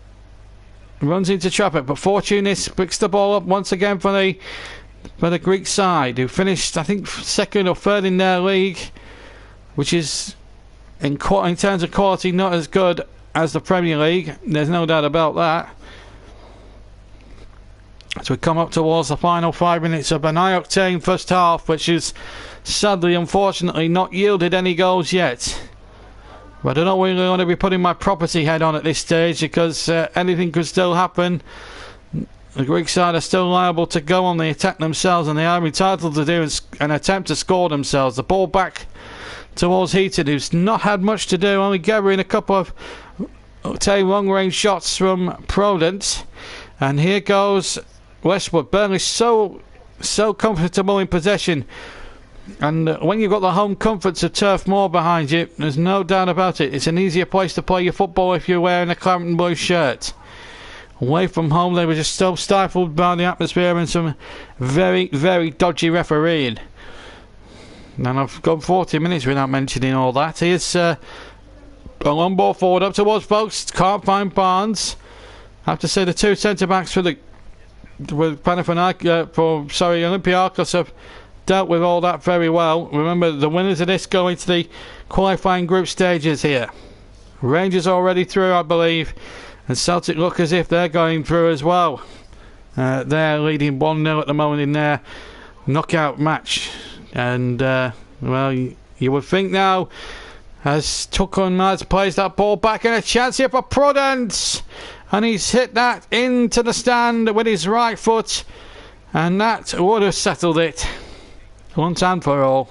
runs into traffic. But Fortunis picks the ball up once again for the Greek side, who finished, I think, second or third in their league, which is, in terms of quality, not as good as the Premier League. There's no doubt about that. So we come up towards the final 5 minutes of an high-octane first half, which is sadly, unfortunately, not yielded any goals yet. But I don't really want to be putting my property head on at this stage, because anything could still happen. The Greek side are still liable to go on the attack themselves, and they are entitled to do an attempt to score themselves. The ball back towards Heaton, who's not had much to do, only gathering a couple of long-range shots from Prudence. And here goes Westwood. Burnley so comfortable in possession, and when you've got the home comforts of Turf Moor behind you, there's no doubt about it. It's an easier place to play your football if you're wearing a Claret and Blue shirt. Away from home, they were just so stifled by the atmosphere and some very, very dodgy refereeing. And I've gone 40 minutes without mentioning all that. Here's a long ball forward up towards folks. Can't find Barnes. I have to say the two centre-backs for Olympiacos have dealt with all that very well. Remember, the winners of this go into the qualifying group stages here. Rangers already through, I believe. And Celtic look as if they're going through as well. They're leading 1-0 at the moment in their knockout match. And, well, you would think now, as Tukun Mads plays that ball back, and a chance here for Prudence. And he's hit that into the stand with his right foot. And that would have settled it once and for all.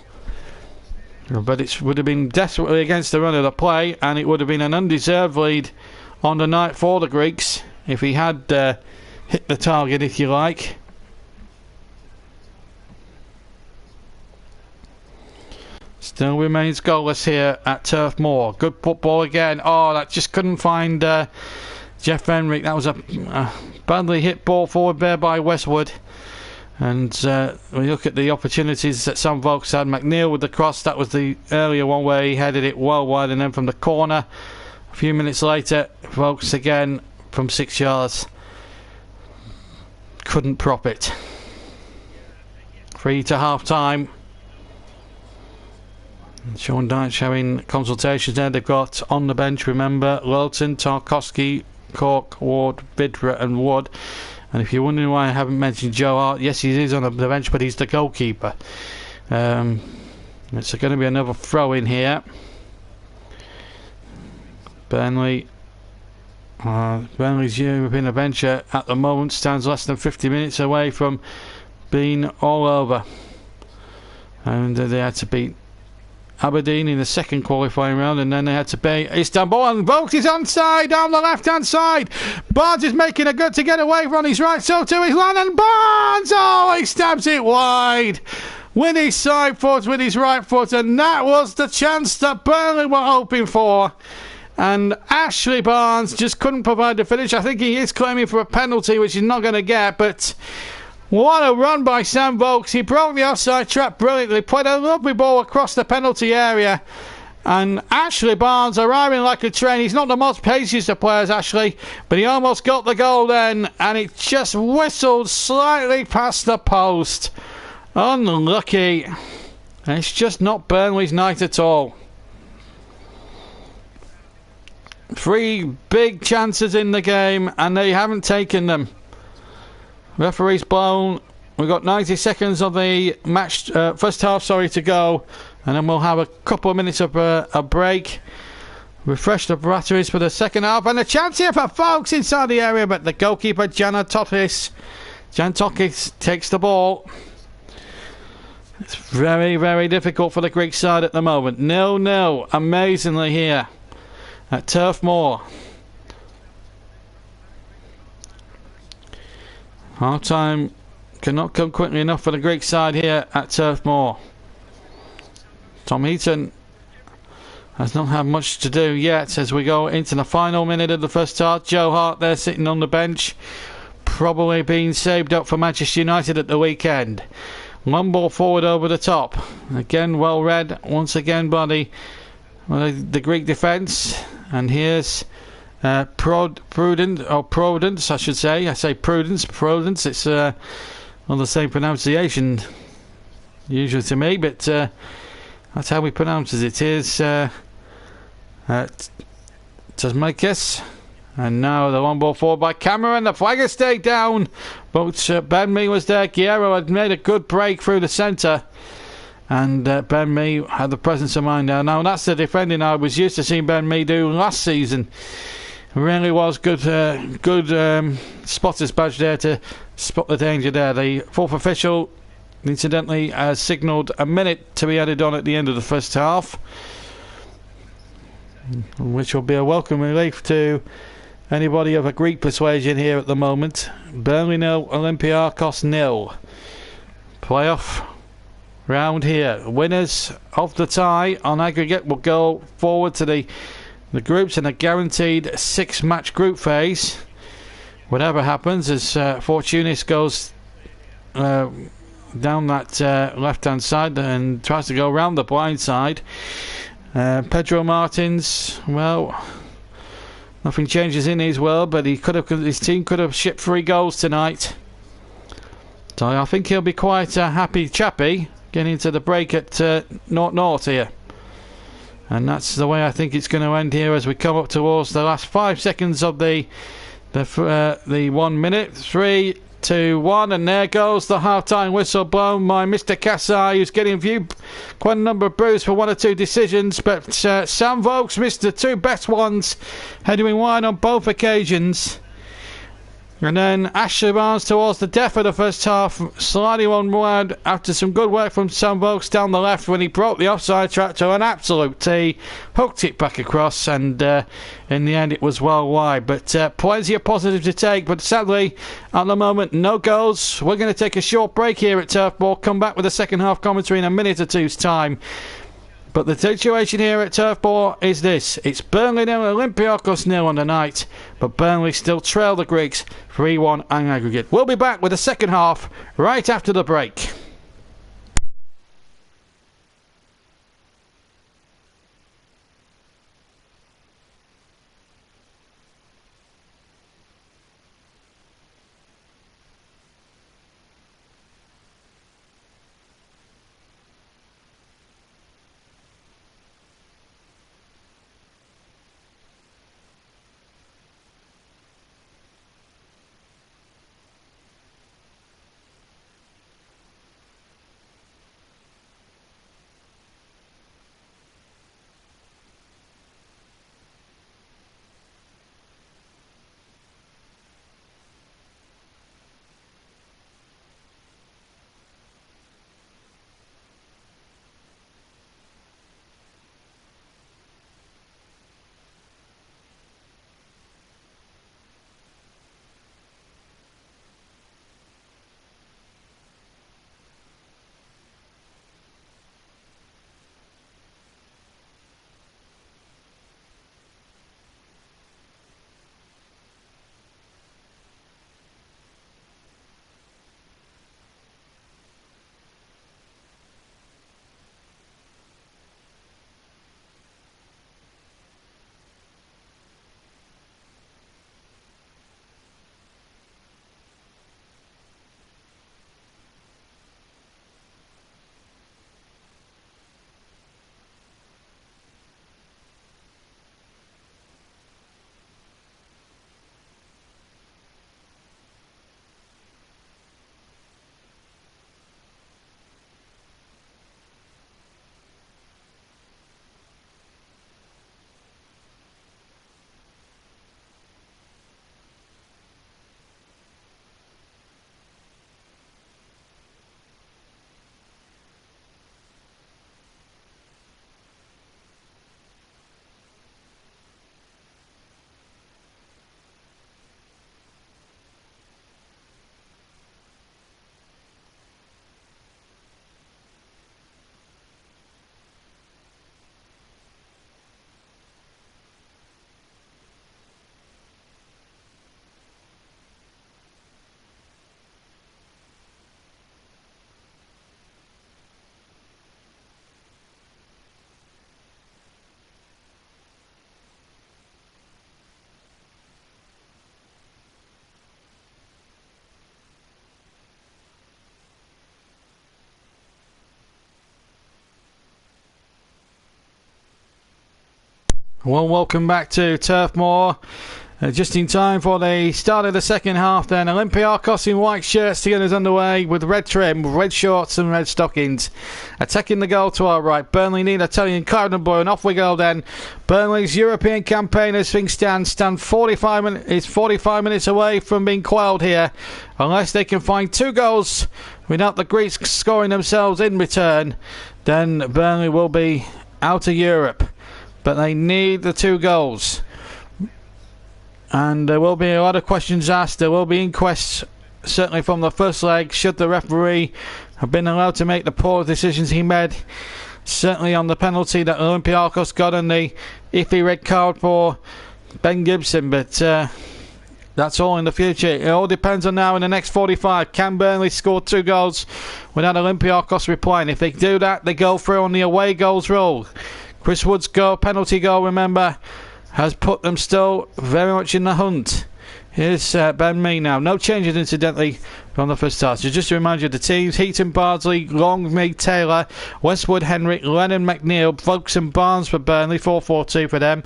But it would have been desperately against the run of the play, and it would have been an undeserved lead on the night for the Greeks if he had hit the target, if you like. Still remains goalless here at Turf Moor. Good football again. Oh, that just couldn't find Jeff Henrik. That was a badly hit ball forward there by Westwood. And we look at the opportunities that some folks had. McNeil with the cross. That was the earlier one where he headed it well wide, and then from the corner a few minutes later, folks again from 6 yards couldn't prop it. 3 to half time. Sean Dyche showing consultations there. They've got on the bench, remember, Lilton, Tarkowski, Cork, Ward, Vidra and Wood. And if you're wondering why I haven't mentioned Joe Hart, yes, he is on the bench, but he's the goalkeeper. It's going to be another throw in here. Burnley's European adventure at the moment stands less than 50 minutes away from being all over. And they had to beat Aberdeen in the second qualifying round, and then they had to beat Istanbul, and Vokes is onside down the left hand side. Barnes is making a good to get away from his right, so too is Lannan Barnes. Oh, he stabs it wide with his side foot, with his right foot, and that was the chance that Burnley were hoping for. And Ashley Barnes just couldn't provide the finish. I think he is claiming for a penalty, which he's not going to get, but what a run by Sam Vokes. He broke the offside trap brilliantly, played a lovely ball across the penalty area, and Ashley Barnes arriving like a train. He's not the most paciest of players, Ashley, but he almost got the goal then, and it just whistled slightly past the post. Unlucky. It's just not Burnley's night at all. 3 big chances in the game, and they haven't taken them. Referee's blown. We've got 90 seconds of the match, first half, to go, and then we'll have a couple of minutes of a break. Refresh the batteries for the second half, and a chance here for folks inside the area, but the goalkeeper Janatokis takes the ball. It's very, very difficult for the Greek side at the moment. 0-0, amazingly, here at Turf Moor. Half time cannot come quickly enough for the Greek side here at Turf Moor. Tom Heaton has not had much to do yet as we go into the final minute of the first half. Joe Hart there sitting on the bench, probably being saved up for Manchester United at the weekend. One ball forward over the top. Again, well read once again by the Greek defence. And here's Prudence, I should say. I say Prudence. It's not the same pronunciation usually to me, but that's how we pronounce it. It is Tasmakis. And now the one ball forward by Cameron. The flag has stayed down, but Ben Mee was there. Guerrero had made a good break through the centre, and Ben Mee had the presence of mind now. Now that's the defending I was used to seeing Ben Mee do last season. Really was good spotter's badge there to spot the danger there. The fourth official incidentally has signalled a minute to be added on at the end of the first half, which will be a welcome relief to anybody of a Greek persuasion here at the moment. Burnley 0, Olympiacos 0. Playoff round here. Winners of the tie on aggregate will go forward to the groups in a guaranteed 6-match group phase. Whatever happens, as Fortunis goes down that left-hand side and tries to go round the blind side. Pedro Martins, well, nothing changes in his world, but his team could have shipped 3 goals tonight. So I think he'll be quite a happy chappy getting into the break at 0-0 here. And that's the way I think it's going to end here as we come up towards the last 5 seconds of the 1 minute. 3, 2, 1, and there goes the half-time whistle blown by Mr. Kasai, who's getting quite a number of boos for 1 or 2 decisions, but Sam Vokes missed the 2 best ones, heading wide on both occasions. And then Ashley Barnes towards the death of the first half, sliding onward after some good work from Sam Vokes down the left when he broke the offside trap to an absolute tee, hooked it back across, and in the end it was well wide. But plenty of positives to take, but sadly at the moment no goals. We're going to take a short break here at Turf Moor, come back with the second half commentary in a minute or two's time. But the situation here at Turf Moor is this. It's Burnley 0, Olympiacos 0 on the night. But Burnley still trail the Greeks 3-1 on aggregate. We'll be back with the second half right after the break. Well, welcome back to Turf Moor. Just in time for the start of the second half then. Olympiacos in white shirts to get us underway with red trim, red shorts and red stockings. Attacking the goal to our right. Burnley need Italian cardinal blue, and off we go then. Burnley's European campaign as things stand 45 minutes away from being quelled here. Unless they can find two goals without the Greeks scoring themselves in return, then Burnley will be out of Europe. But they need the two goals. And there will be a lot of questions asked. There will be inquests, certainly from the first leg, should the referee have been allowed to make the poor decisions he made. Certainly on the penalty that Olympiacos got and the iffy red card for Ben Gibson. But that's all in the future. It all depends on now in the next 45. Can Burnley score two goals without Olympiacos replying? If they do that, they go through on the away goals rule. Chris Wood's penalty goal, remember, has put them still very much in the hunt. Here's Ben Mee now. No changes, incidentally, from the first start. So just to remind you, the teams: Heaton, Bardsley, Long, Mead, Taylor, Westwood, Henry, Lennon, McNeil, Vokes and Barnes for Burnley, 4-4-2 for them.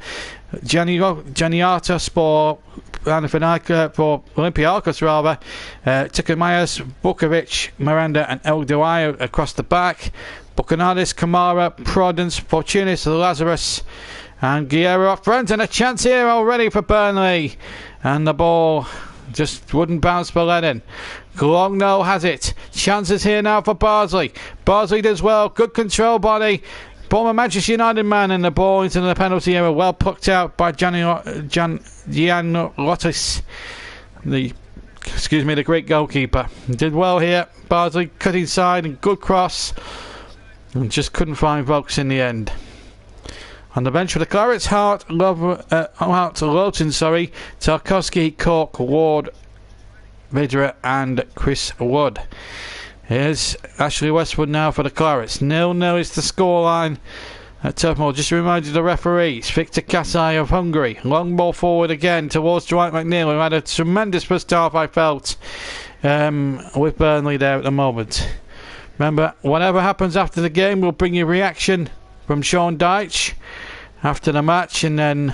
Gianniatos for Olympiacos, rather. Tukamayas, Bukovic, Miranda and El Duayo across the back. Bukanadis, Kamara, Prudence, Fortunis, Lazarus and Guerrero up front, and a chance here already for Burnley. And the ball Just wouldn't bounce for Lennon. Long no has it. Chances here now for Bardsley. Bardsley does well. Good control body. Former Manchester United man, and the ball into the penalty area. Well plucked out by Jan Lottis. The Greek goalkeeper. Did well here. Bardsley cut inside and good cross. And just couldn't find Vokes in the end. On the bench for the Clarets, Hart, Lowton, Tarkowski, Cork, Ward, Vidra and Chris Wood. Here's Ashley Westwood now for the Clarets. 0-0 is the scoreline at Turfmoor. Just reminded the referees. Victor Kasai of Hungary. Long ball forward again towards Dwight McNeil, who had a tremendous first half, I felt, with Burnley there at the moment. Remember, whatever happens after the game, we'll bring you reaction from Sean Dyche after the match, and then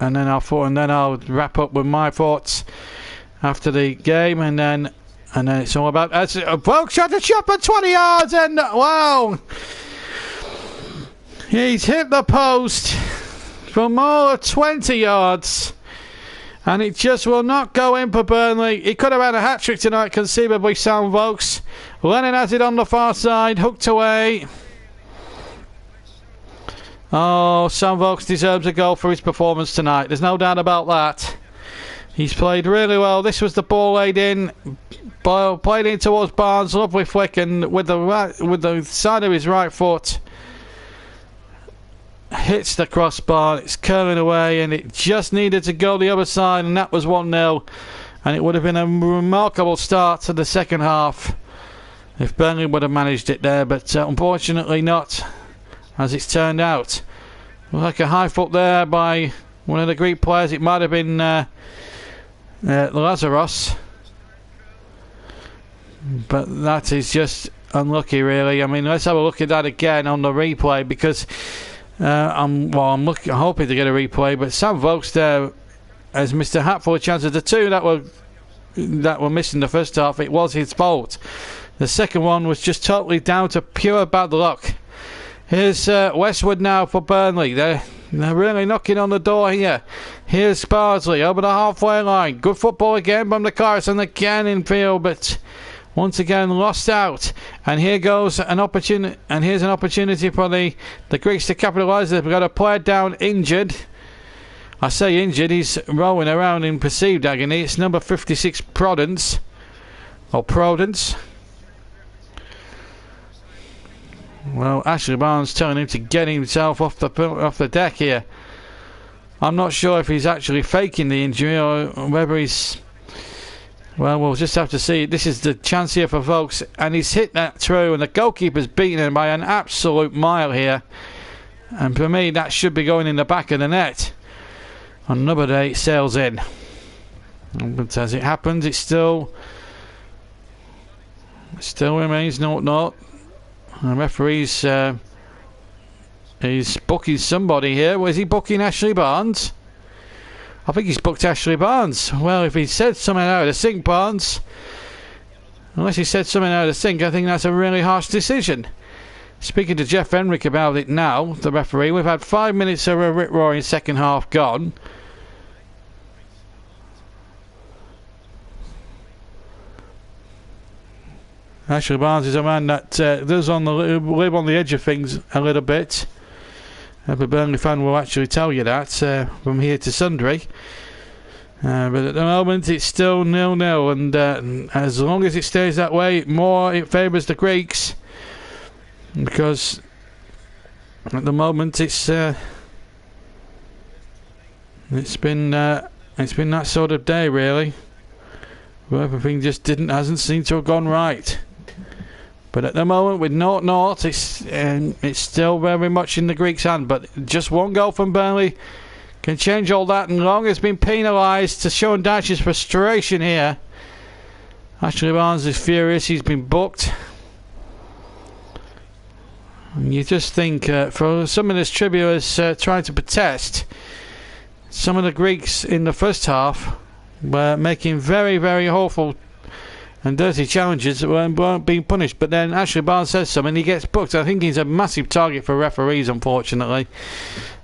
I'll wrap up with my thoughts after the game, and then it's all about Volk shot the shot for 20 yards, and wow, he's hit the post for more than 20 yards, and it just will not go in for Burnley. He could have had a hat-trick tonight, conceivably, Sam Vokes. Lennon has it on the far side, hooked away. Oh, Sam Vokes deserves a goal for his performance tonight. There's no doubt about that. He's played really well. This was the ball laid in, played in towards Barnes. Lovely flick, and with the side of his right foot, hits the crossbar. It's curling away, and it just needed to go the other side, and that was 1-0. And it would have been a remarkable start to the second half if Burnley would have managed it there, but unfortunately not, as it's turned out. Like a high foot there by one of the Greek players. It might have been Lazaros, but that is just unlucky, really. I mean, let's have a look at that again on the replay, because I'm hoping to get a replay, but Sam Vokes there has missed a hatful of chances. The two that were missing the first half, it was his fault. The second one was just totally down to pure bad luck. Here's Westwood now for Burnley. They're really knocking on the door here. Here's Bardsley over the halfway line. Good football again from the Clarets, and again in field, but once again lost out. And here goes an opportunity. And here's an opportunity for the Greeks to capitalise. They've got a player down injured. I say injured. He's rolling around in perceived agony. It's number 56, Prudence. Well, Ashley Barnes telling him to get himself off the deck here. I'm not sure if he's actually faking the injury or whether he's... Well, we'll just have to see. This is the chance here for Vokes, and he's hit that through, and the goalkeeper's beaten him by an absolute mile here. And for me, that should be going in the back of the net. On another day, it sails in. But as it happens, it still remains 0-0. The referee's he's booking somebody here. Was he booking Ashley Barnes? I think he's booked Ashley Barnes. Well, if he said something out of the sink, Barnes, unless he said something out of the sink, I think that's a really harsh decision. Speaking to Jeff Henrik about it now, the referee, we've had 5 minutes of a rip-roaring second half gone. Ashley Barnes is a man that does live on the edge of things a little bit. Every Burnley fan will actually tell you that from here to sundry. But at the moment it's still 0-0, and as long as it stays that way, more it favours the Greeks, because at the moment it's been that sort of day, really, where everything just hasn't seemed to have gone right. But at the moment, with 0-0, it's still very much in the Greeks' hand. But just one goal from Burnley can change all that. And Long has been penalised, to Sean Dyche's frustration here. Ashley Barnes is furious. He's been booked. And you just think, for some of this tribulars trying to protest, some of the Greeks in the first half were making very, very awful and dirty challenges that weren't being punished. But then Ashley Barnes says something, he gets booked. I think he's a massive target for referees, unfortunately.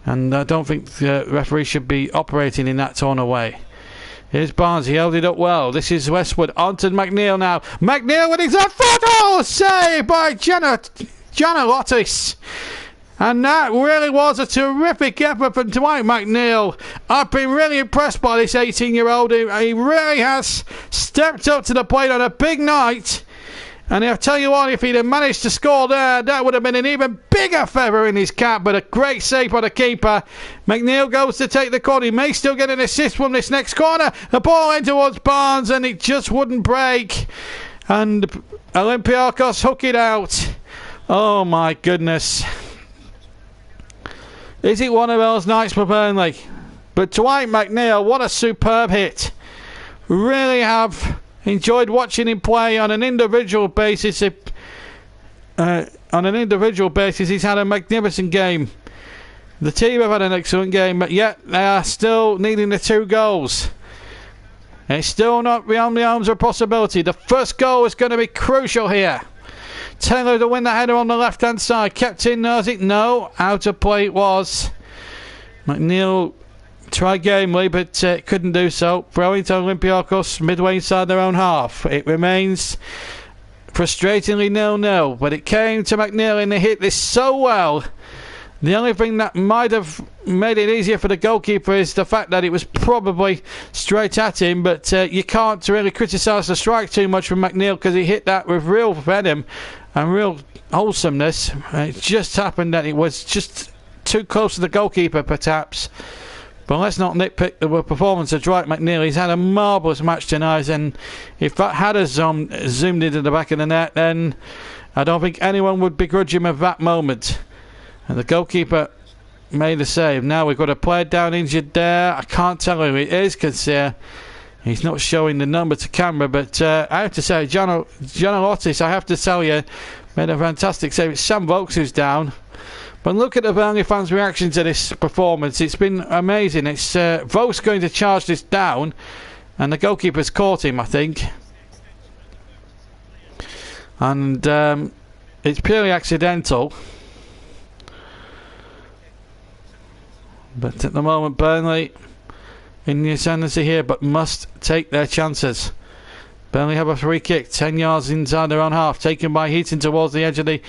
And I don't think the referees should be operating in that tone of way. Here's Barnes. He held it up well. This is Westwood. On to McNeil now. McNeil with his own foot. Oh, saved by Gianalotis. And that really was a terrific effort from Dwight McNeil. I've been really impressed by this 18-year-old. He really has stepped up to the plate on a big night. And I'll tell you what, if he'd have managed to score there, that would have been an even bigger feather in his cap. But a great save by the keeper. McNeil goes to take the corner. He may still get an assist from this next corner. The ball in towards Barnes, and it just wouldn't break. And Olympiacos hook it out. Oh, my goodness. Is it one of those nights for Burnley? But Dwight McNeil, what a superb hit. Really have enjoyed watching him play on an individual basis. He's had a magnificent game. The team have had an excellent game, but yet they are still needing the 2 goals. It's still not beyond the arms of possibility. The first goal is going to be crucial here. Taylor to win the header on the left-hand side. Kept in, knows it? No. Out of play it was. McNeil tried gamely, but couldn't do so. Throwing to Olympiacos midway inside their own half. It remains frustratingly 0-0, but it came to McNeil and he hit this so well. The only thing that might have made it easier for the goalkeeper is the fact that it was probably straight at him, but you can't really criticise the strike too much from McNeil because he hit that with real venom and real wholesomeness. It just happened that it was just too close to the goalkeeper, perhaps. But let's not nitpick the performance of Dwight McNeil. He's had a marvellous match tonight, and if that had zoomed into the back of the net, then I don't think anyone would begrudge him of that moment. And the goalkeeper made a save. Now we've got a player down injured there. I can't tell who it is because he's not showing the number to camera. But I have to say, Gianalotis, I have to tell you, made a fantastic save. It's Sam Vokes who's down. But look at the Burnley fans' reaction to this performance. It's been amazing. It's Vokes going to charge this down, and the goalkeeper's caught him, I think. And it's purely accidental. But at the moment, Burnley in the ascendancy here, but must take their chances. Burnley have a free kick, 10 yards inside their own half, taken by Heaton towards the edge of the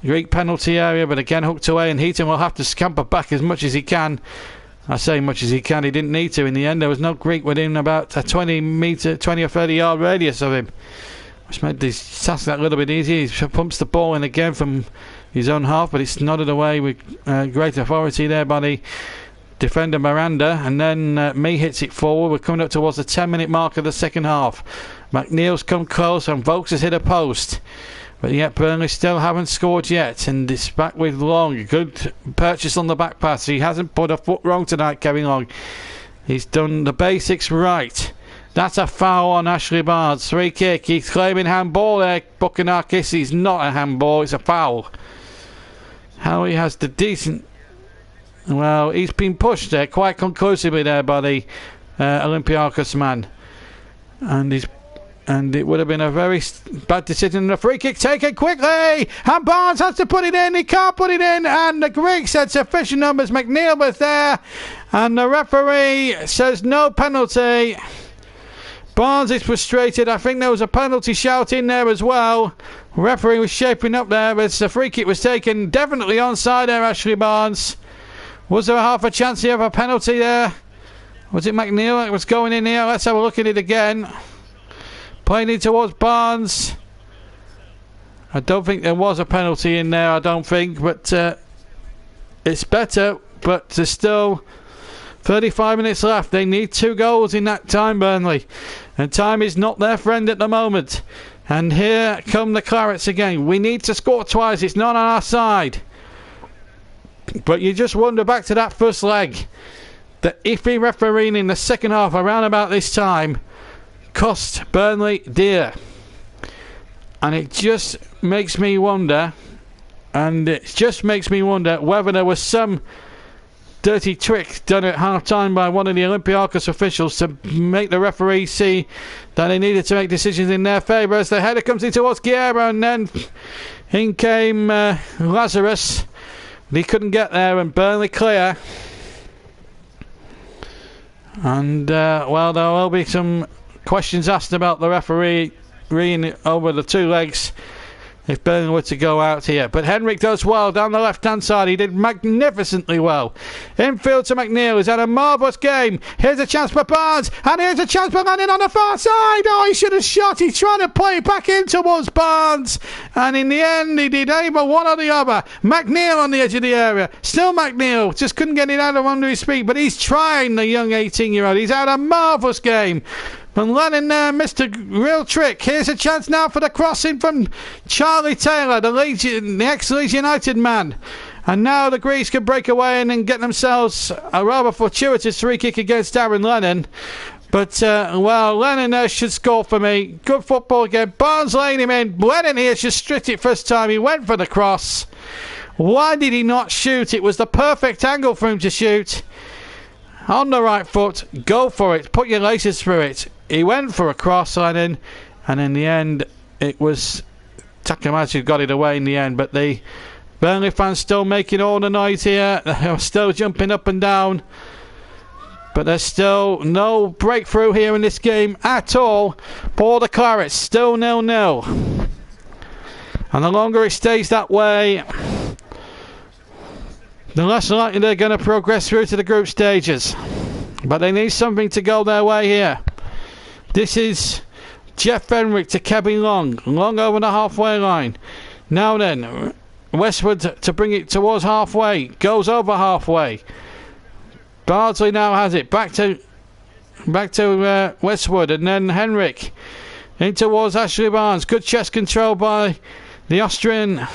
Greek penalty area, but again hooked away, and Heaton will have to scamper back as much as he can. I say much as he can, he didn't need to. In the end, there was no Greek within about a 20 or 30 yard radius of him, which made this task that little bit easier. He pumps the ball in again from his own half, but it's nodded away with great authority there by the defender Miranda, and then Mee hits it forward. We're coming up towards the 10-minute mark of the second half. McNeil's come close and Vokes has hit a post, but yet Burnley still haven't scored yet, and it's back with Long. Good purchase on the back pass. He hasn't put a foot wrong tonight, Kevin Long. He's done the basics right. That's a foul on Ashley Barnes. Free kick. He's claiming handball there, Buchanakis. It's not a handball, it's a foul. How he has the decent... Well, he's been pushed there quite conclusively there by the Olympiacos man. And it would have been a very bad decision. The free kick taken quickly, and Barnes has to put it in. He can't put it in, and the Greeks had sufficient numbers. McNeil was there, and the referee says no penalty. Barnes is frustrated. I think there was a penalty shout in there as well. Referee was shaping up there, but the free kick was taken. Definitely onside there, Ashley Barnes. Was there half a chance here of a penalty there? Was it McNeil that was going in here? Let's have a look at it again. Playing it towards Barnes. I don't think there was a penalty in there, I don't think. But it's better. But there's still 35 minutes left. They need 2 goals in that time, Burnley. And time is not their friend at the moment. And here come the Clarets again. We need to score twice. It's not on our side. But you just wonder, back to that first leg, that iffy refereeing in the second half around about this time cost Burnley dear. And it just makes me wonder, whether there was some dirty trick done at half time by one of the Olympiacos officials to make the referee see that they needed to make decisions in their favour. As the header comes in towards Guerrero, and then in came Lazarus. He couldn't get there, and Burnley clear. And, well, there will be some questions asked about the referee over the two legs if Burnley were to go out here. But Henrik does well down the left-hand side. He did magnificently well. Infield to McNeil. He's had a marvellous game. Here's a chance for Barnes. And here's a chance for Lennon on the far side. Oh, he should have shot. He's trying to play it back in towards Barnes. And in the end, he did either one or the other. McNeil on the edge of the area. Still McNeil. Just couldn't get it out of under his feet. But he's trying, the young 18-year-old. He's had a marvellous game. And Lennon missed a real trick. Here's a chance now for the crossing from Charlie Taylor, the ex-Leeds United man. And now the Greeks can break away and then get themselves a rather fortuitous free kick against Aaron Lennon. But, well, Lennon should score for me. Good football again. Barnes laying him in. Lennon here should strict it first time. He went for the cross. Why did he not shoot? It was the perfect angle for him to shoot. On the right foot. Go for it. Put your laces through it. He went for a cross, Lennon, and in the end, it was Takamatsu got it away in the end. But the Burnley fans still making all the noise here. They're still jumping up and down. But there's still no breakthrough here in this game at all. For the Clarets, still 0-0. And the longer it stays that way, the less likely they're going to progress through to the group stages. But they need something to go their way here. This is Jeff Fenwick to Kevin Long over the halfway line. Now then, Westwood to bring it towards halfway, goes over halfway. Bardsley now has it, back to Westwood, and then Henrik in towards Ashley Barnes. Good chest control by the Austrian.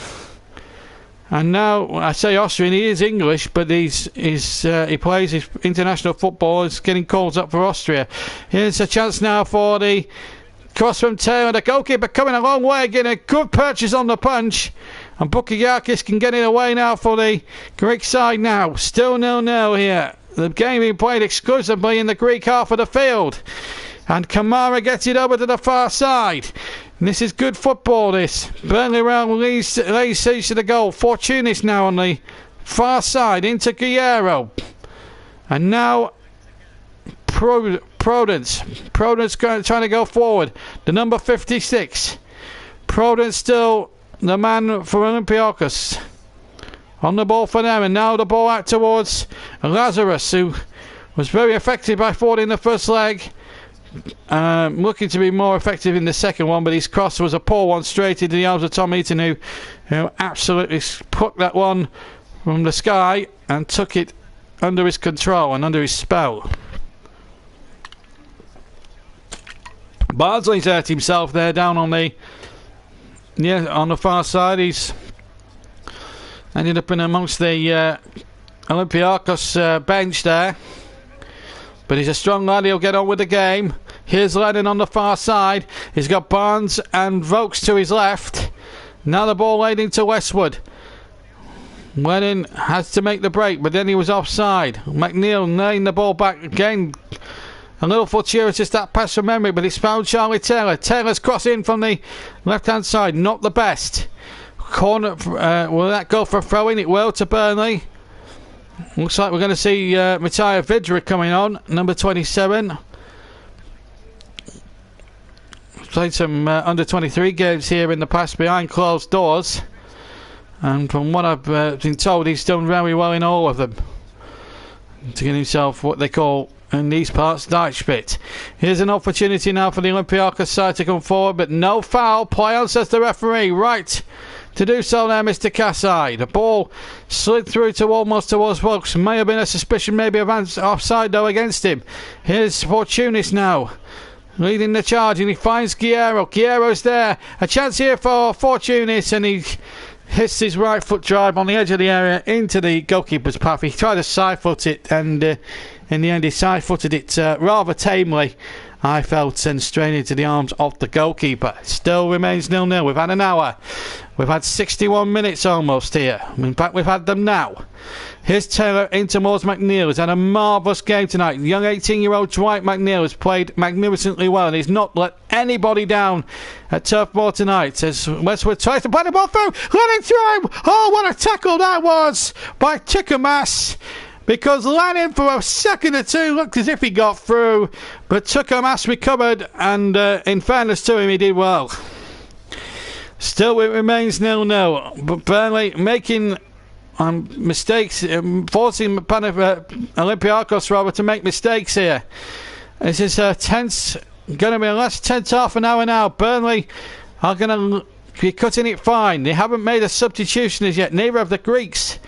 And now, I say Austrian, he is English, but he plays his international football. He's getting calls up for Austria. Here's a chance now for the cross from Taylor. The goalkeeper coming a long way, getting a good purchase on the punch. And Bukakakis can get it away now for the Greek side now. Still 0-0 here. The game being played exclusively in the Greek half of the field. And Kamara gets it over to the far side. And this is good football, this. Burnley round lays siege to the goal. Fortunis now on the far side into Guerrero. And now Prudence. Prudence trying to go forward. The number 56. Prudence still the man for Olympiacos. On the ball for them. And now the ball out towards Lazarus, who was very effective by forwarding the first leg. Looking to be more effective in the second one, but his cross was a poor one straight into the arms of Tom Eaton, who absolutely put that one from the sky and took it under his control and under his spell. Bardsley's hurt himself there down on the far side. He's ended up in amongst the Olympiacos bench there. But he's a strong lad, he'll get on with the game. Here's Lennon on the far side. He's got Barnes and Vokes to his left. Now the ball laid into Westwood. Lennon has to make the break, but then he was offside. McNeil nailing the ball back again. A little fortuitous that pass from memory, but it's found Charlie Taylor. Taylor's cross in from the left-hand side, not the best. Corner, will that go for a throw-in? It will to Burnley. Looks like we're going to see Matija Vidra coming on, number 27. Played some under-23 games here in the past behind closed doors. And from what I've been told, he's done very well in all of them. To get himself what they call, in these parts, Deichspit. Here's an opportunity now for the Olympiacos side to come forward, but no foul. Play on, says the referee. Right to do so now, Mr. Kasai. The ball slid through to almost towards Vokes. May have been a suspicion maybe of offside though against him. Here's Fortunis now, leading the charge, and he finds Guerrero. Guerrero's there. A chance here for Fortunis, and he hits his right foot drive on the edge of the area into the goalkeeper's path. He tried to side foot it, and in the end he side footed it rather tamely, I felt, and straight into the arms of the goalkeeper. Still remains 0-0. We've had an hour. We've had 61 minutes almost here. In fact, we've had them now. Here's Taylor in towards McNeil. He's had a marvellous game tonight. Young 18-year-old Dwight McNeil has played magnificently well, and he's not let anybody down at Turf Moor tonight. As Westwood tries to play the ball through. Let it through. Oh, what a tackle that was by Tikumas. because Lennon for a second or two looked as if he got through, but Tukamas recovered, and in fairness to him, he did well. Still, it remains 0-0, but Burnley making mistakes, forcing Olympiacos rather to make mistakes here. This is tense, going to be a last tense half an hour now. Burnley are going to be cutting it fine. They haven't made a substitution as yet, neither of the Greeks.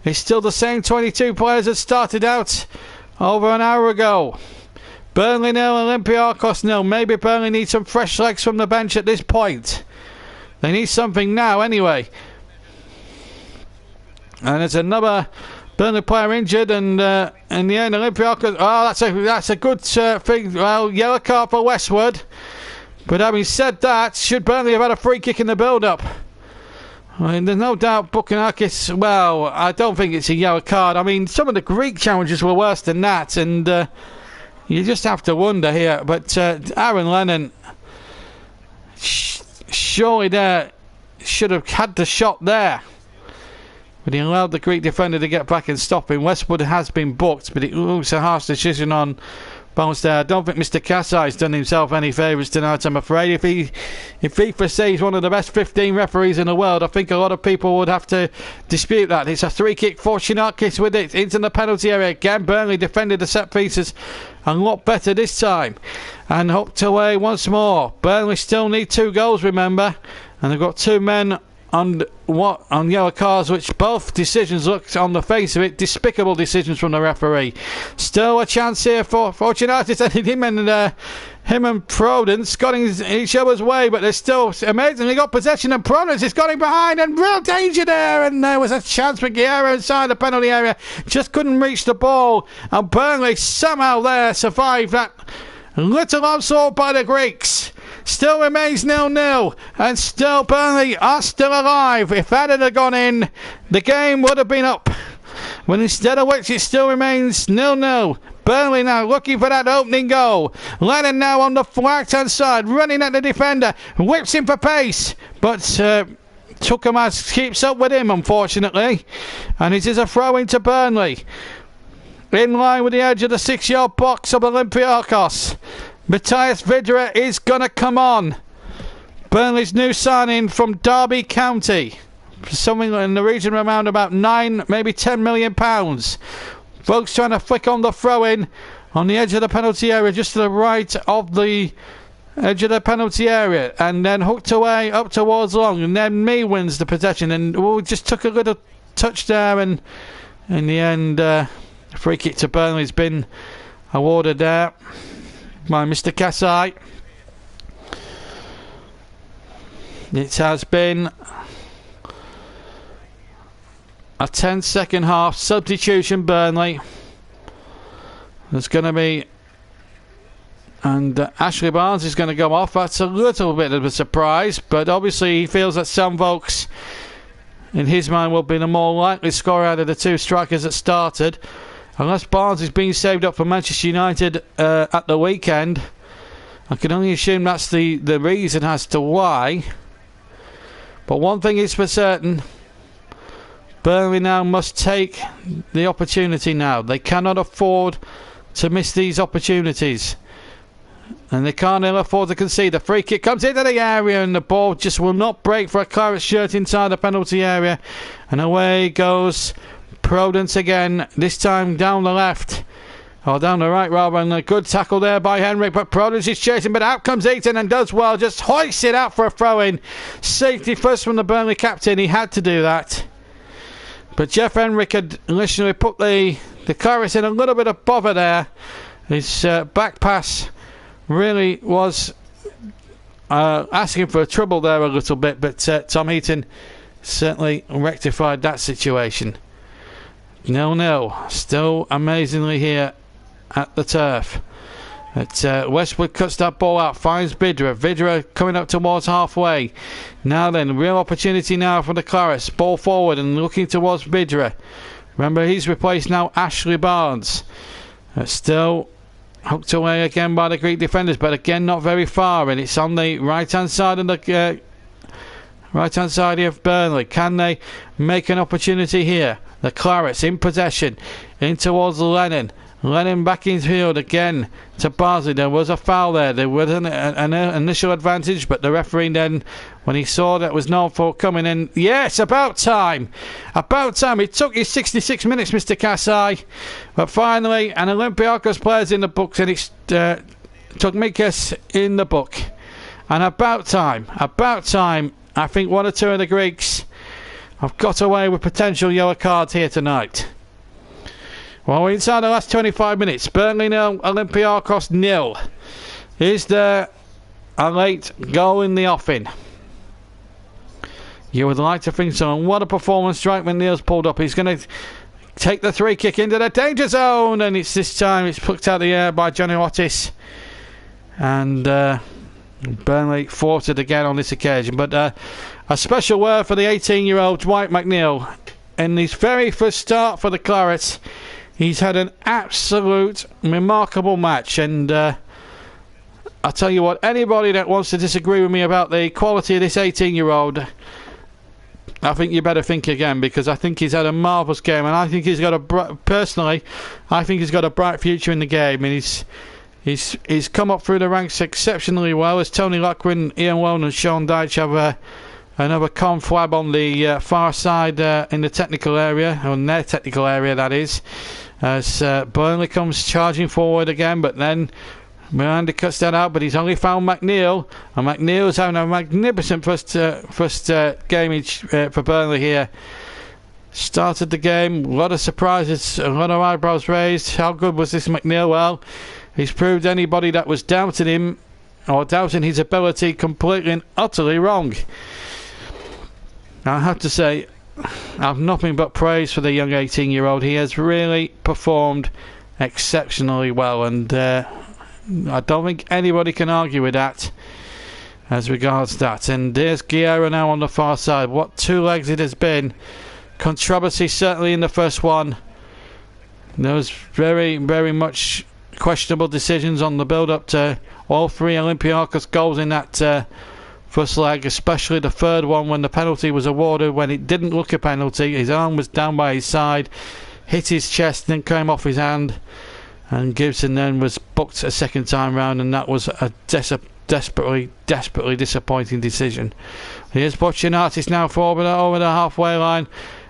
It's still the same 22 players that started out over an hour ago. Burnley 0, Olympiacos 0. Maybe Burnley needs some fresh legs from the bench at this point. They need something now anyway. And there's another Burnley player injured, and in the end Olympiacos... Oh, that's a good thing. Well, yellow card for Westwood. But having said that, should Burnley have had a free kick in the build-up? I mean, there's no doubt Bukanakis... Well, I don't think it's a yellow card. I mean, some of the Greek challenges were worse than that, and you just have to wonder here. But Aaron Lennon... Surely there should have had the shot there, but he allowed the Greek defender to get back and stop him. Westwood has been booked, but it looks a harsh decision on bounce there. I don't think Mr. Kasai's done himself any favours tonight, I'm afraid. If FIFA says he's one of the best 15 referees in the world, I think a lot of people would have to dispute that. It's a free kick for Shinakis with it into the penalty area again. Burnley defended the set pieces a lot better this time, and hooked away once more. Burnley still need 2 goals, remember, and they've got 2 men on yellow cards, which both decisions looked on the face of it despicable decisions from the referee. Still a chance here for Fortunatus, and him and Prudence got in each other's way, but they're still amazingly got possession, and Prudence is got behind, and real danger there, and there was a chance for Guerrero inside the penalty area, just couldn't reach the ball, and Burnley somehow there survived that little onslaught by the Greeks. Still remains 0-0, and still Burnley are still alive. If that had gone in, the game would have been up. But instead of which, it still remains 0-0. Burnley now looking for that opening goal. Lennon now on the right-hand side, running at the defender, whips him for pace, but Tukamas keeps up with him, unfortunately, and it is a throw into Burnley, in line with the edge of the 6-yard box of Olympiacos. Matthias Vidra is going to come on. Burnley's new signing from Derby County. Something in the region around about 9, maybe 10 million pounds. Folks trying to flick on the throw-in on the edge of the penalty area, just to the right of the edge of the penalty area, and then hooked away up towards Long, and then Mee wins the possession, and we just took a little touch there, and in the end, free kick to Burnley's been awarded there by Mr. Kasai. It has been a 10-second half substitution. Burnley, there's going to be, and Ashley Barnes is going to go off. That's a little bit of a surprise, but obviously he feels that Sam Vokes in his mind will be the more likely scorer out of the 2 strikers that started. Unless Barnes is being saved up for Manchester United at the weekend, I can only assume that's the reason as to why. But one thing is for certain, Burnley now must take the opportunity now. They cannot afford to miss these opportunities, and they can't afford to concede. The free kick comes into the area, and the ball just will not break for a Clarets shirt inside the penalty area, and away goes Prudence again, this time down the left, or down the right rather, and a good tackle there by Henrik, but Prudence is chasing, but out comes Eaton and does well, just hoists it out for a throw-in. Safety first from the Burnley captain, he had to do that. But Jeff Henrik had initially put the Clarets in a little bit of bother there. His back pass really was asking for trouble there a little bit, but Tom Heaton certainly rectified that situation. 0-0, still amazingly here at the turf. But Westwood cuts that ball out, finds Vidra. Vidra coming up towards halfway. Now then, real opportunity now for the Clarets. Ball forward and looking towards Vidra. Remember, he's replaced now Ashley Barnes. Still hooked away again by the Greek defenders, but again not very far, and it's on the right-hand side of the right hand side here of Burnley. Can they make an opportunity here? The Clarets in possession, in towards Lennon. Lennon back in field again to Barnsley. There was a foul there. There was an initial advantage, but the referee then, when he saw that was no fault coming in, yes, about time. About time. It took you 66 minutes, Mr. Kasai. But finally, an Olympiacos player's in the books, and it's took Mikes in the book. And about time. About time. I think one or two of the Greeks have got away with potential yellow cards here tonight. Well, we're inside the last 25 minutes. Burnley 0, Olympiacos 0. Is there a late goal in the offing? You would like to think so. And what a performance Strike McNeil's pulled up. He's going to take the free kick into the danger zone. And it's this time it's plucked out of the air by Johnny Otis. And Burnley thwarted again on this occasion. But a special word for the 18-year-old Dwight McNeil. In his very first start for the Clarets, he's had an absolute remarkable match, and I'll tell you what, anybody that wants to disagree with me about the quality of this 18-year-old, I think you better think again, because I think he's had a marvellous game, and I think he's got personally, I think he's got a bright future in the game, and he's come up through the ranks exceptionally well, as Tony Lockwood, Ian Wone and Sean Dyche have another conflab on the far side in the technical area, or in their technical area that is, as Burnley comes charging forward again, but then Miranda cuts that out, but he's only found McNeil, and McNeil's having a magnificent first game for Burnley here. Started the game, a lot of surprises, a lot of eyebrows raised. How good was this McNeil? Well, he's proved anybody that was doubting him or doubting his ability completely and utterly wrong. I have to say, I have nothing but praise for the young 18-year-old. He has really performed exceptionally well, and I don't think anybody can argue with that as regards that. And there's Guerra now on the far side. What 2 legs it has been. Controversy certainly in the first one. There was very, very much questionable decisions on the build-up to all 3 Olympiacos goals in that first leg, especially the third one when the penalty was awarded, when it didn't look a penalty. His arm was down by his side, hit his chest, then came off his hand, and Gibson then was booked a second time round, and that was a desperately disappointing decision. Here's Boccianatis now forward over the halfway line,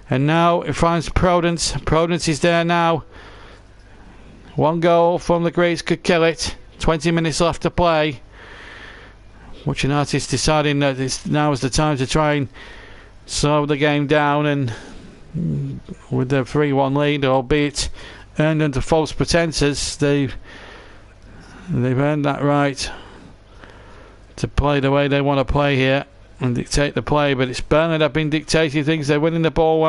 and now it finds Prudence. Prudence is there now. 1 goal from the Greeks could kill it. 20 minutes left to play. Boccianatis deciding that now is the time to try and slow the game down, and with the 3-1 lead, albeit earned under false pretences, they've earned that right to play the way they want to play here and dictate the play. But it's Burnley that have been dictating things. They're winning the ball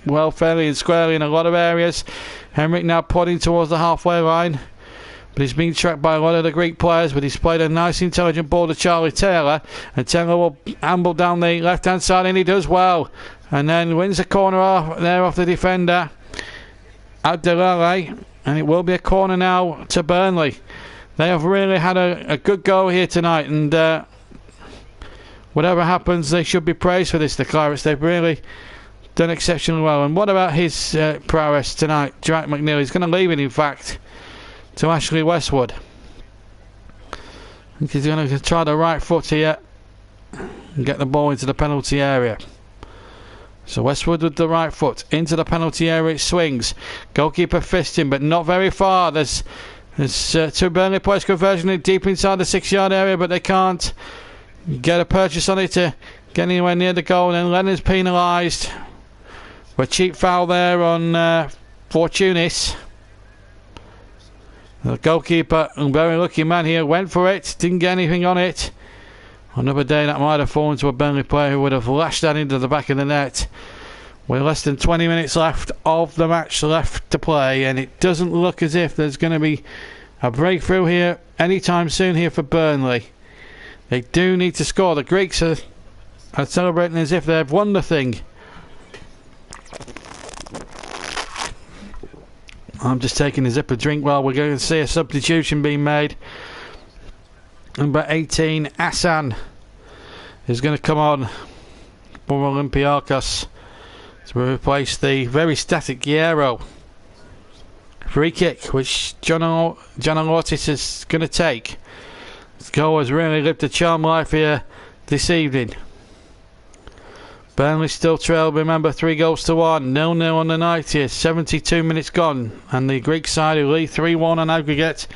well, fairly and squarely in a lot of areas. Henrik now plodding towards the halfway line, but he's been tracked by a lot of the Greek players, but he's played a nice intelligent ball to Charlie Taylor, and Taylor will amble down the left hand side, and he does well, and then wins the corner off the defender Abdelale, and it will be a corner now to Burnley. They have really had a good go here tonight, and whatever happens, they should be praised for this, the Clarets. They've really done exceptionally well. And what about his prowess tonight? Dwight McNeil, he's going to leave it, in fact, to Ashley Westwood. I think he's going to try the right foot here and get the ball into the penalty area. So Westwood with the right foot into the penalty area, it swings. Goalkeeper fisting, but not very far. There's 2 Burnley players conversion deep inside the 6-yard area, but they can't get a purchase on it to get anywhere near the goal. And then Lennon's penalised for a cheap foul there on Fortunis. The goalkeeper, a very lucky man here, went for it, didn't get anything on it. Another day that might have fallen to a Burnley player who would have lashed that into the back of the net. With less than 20 minutes left of the match left to play, and it doesn't look as if there's going to be a breakthrough here anytime soon here for Burnley. They do need to score. The Greeks are celebrating as if they've won the thing. I'm just taking a sip of drink while we're going to see a substitution being made. Number 18, Hassan, is going to come on for Olympiacos to replace the very static Guerrero. Free kick, which John Ortiz is going to take. This goal has really lived a charmed life here this evening. Burnley still trail, remember, 3-1, 0-0 on the night here, 72 minutes gone, and the Greek side who lead 3-1 on aggregate,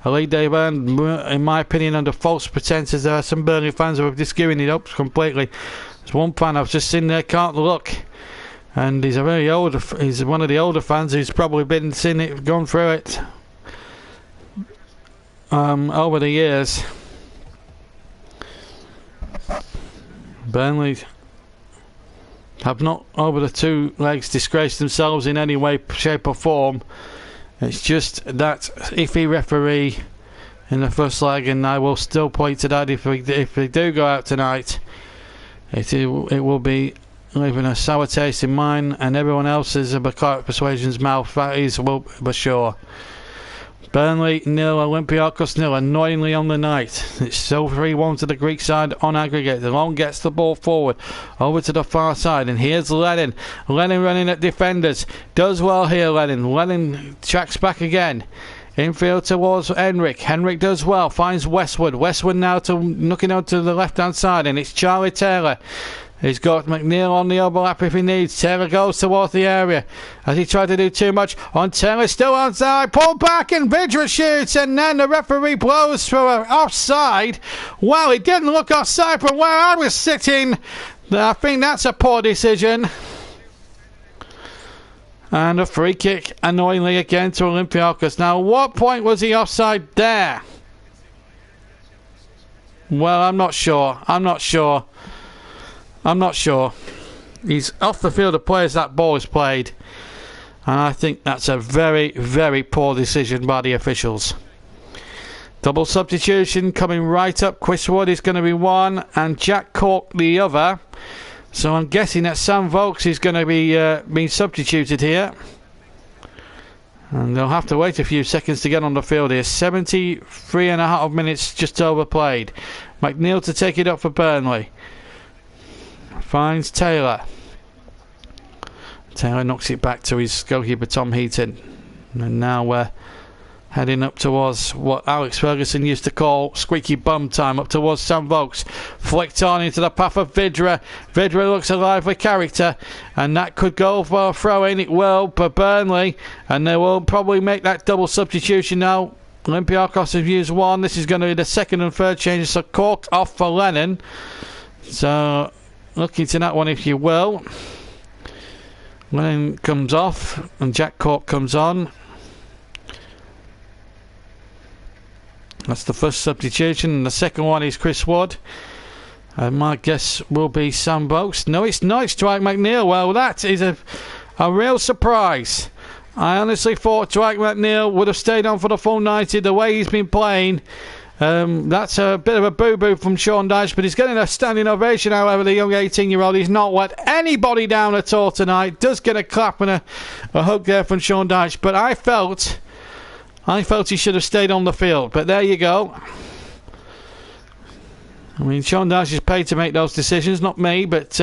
a lead they've earned, in my opinion, under false pretences. There are some Burnley fans who have just given it up completely. There's one fan I've just seen there, can't look, and he's one of the older fans who's probably seen it, gone through it over the years. Burnley have not, over the 2 legs, disgraced themselves in any way, shape or form. It's just that iffy referee in the first leg, and I will still point to that if they do go out tonight. It will be leaving a sour taste in mine and everyone else's of Clarets Persuasion's mouth, that is for sure. Burnley 0, Olympiacos 0, annoyingly on the night. It's still 3-1 to the Greek side on aggregate. The Long gets the ball forward, over to the far side, and here's Lennon. Lennon running at defenders. Does well here, Lennon. Lennon tracks back again. Infield towards Henrik. Henrik does well, finds Westwood. Westwood now looking out to the left-hand side, and it's Charlie Taylor. He's got McNeil on the overlap if he needs. Taylor goes towards the area. Has he tried to do too much? On Taylor, still onside. Pulled back and Vidra shoots. And then the referee blows for an offside. Well, it didn't look offside from where I was sitting. I think that's a poor decision. And a free kick, annoyingly, again to Olympiacos. Now, what point was he offside there? Well, I'm not sure. He's off the field of play as that ball is played, and I think that's a very, very poor decision by the officials. Double substitution coming right up. Chris Wood is going to be one and Jack Cork the other, so I'm guessing that Sam Vokes is going to be being substituted here, and they'll have to wait a few seconds to get on the field here. 73.5 minutes just overplayed. McNeil to take it up for Burnley. Finds Taylor. Taylor knocks it back to his goalkeeper Tom Heaton. And now we're heading up towards what Alex Ferguson used to call squeaky bum time, up towards Sam Vokes. Flicked on into the path of Vidra. Vidra looks a lively character, and that could go for a throw-in. It will for Burnley, and they will probably make that double substitution now. Olympiacos have used one. This is going to be the second and third changes, so Cork off for Lennon. So look into that one if you will. Lennon comes off and Jack Cork comes on. That's the first substitution, and the second one is Chris Wood. My guess will be Sam Vokes. No, it's not. It's Dwight McNeil. Well, that is a real surprise. I honestly thought Dwight McNeil would have stayed on for the full 90 the way he's been playing. That's a bit of a boo-boo from Sean Dyche, but he's getting a standing ovation. However, the young 18-year-old, he's not let anybody down at all tonight. Does get a clap and a hug there from Sean Dyche, but I felt he should have stayed on the field. But there you go. I mean, Sean Dyche is paid to make those decisions, not me, but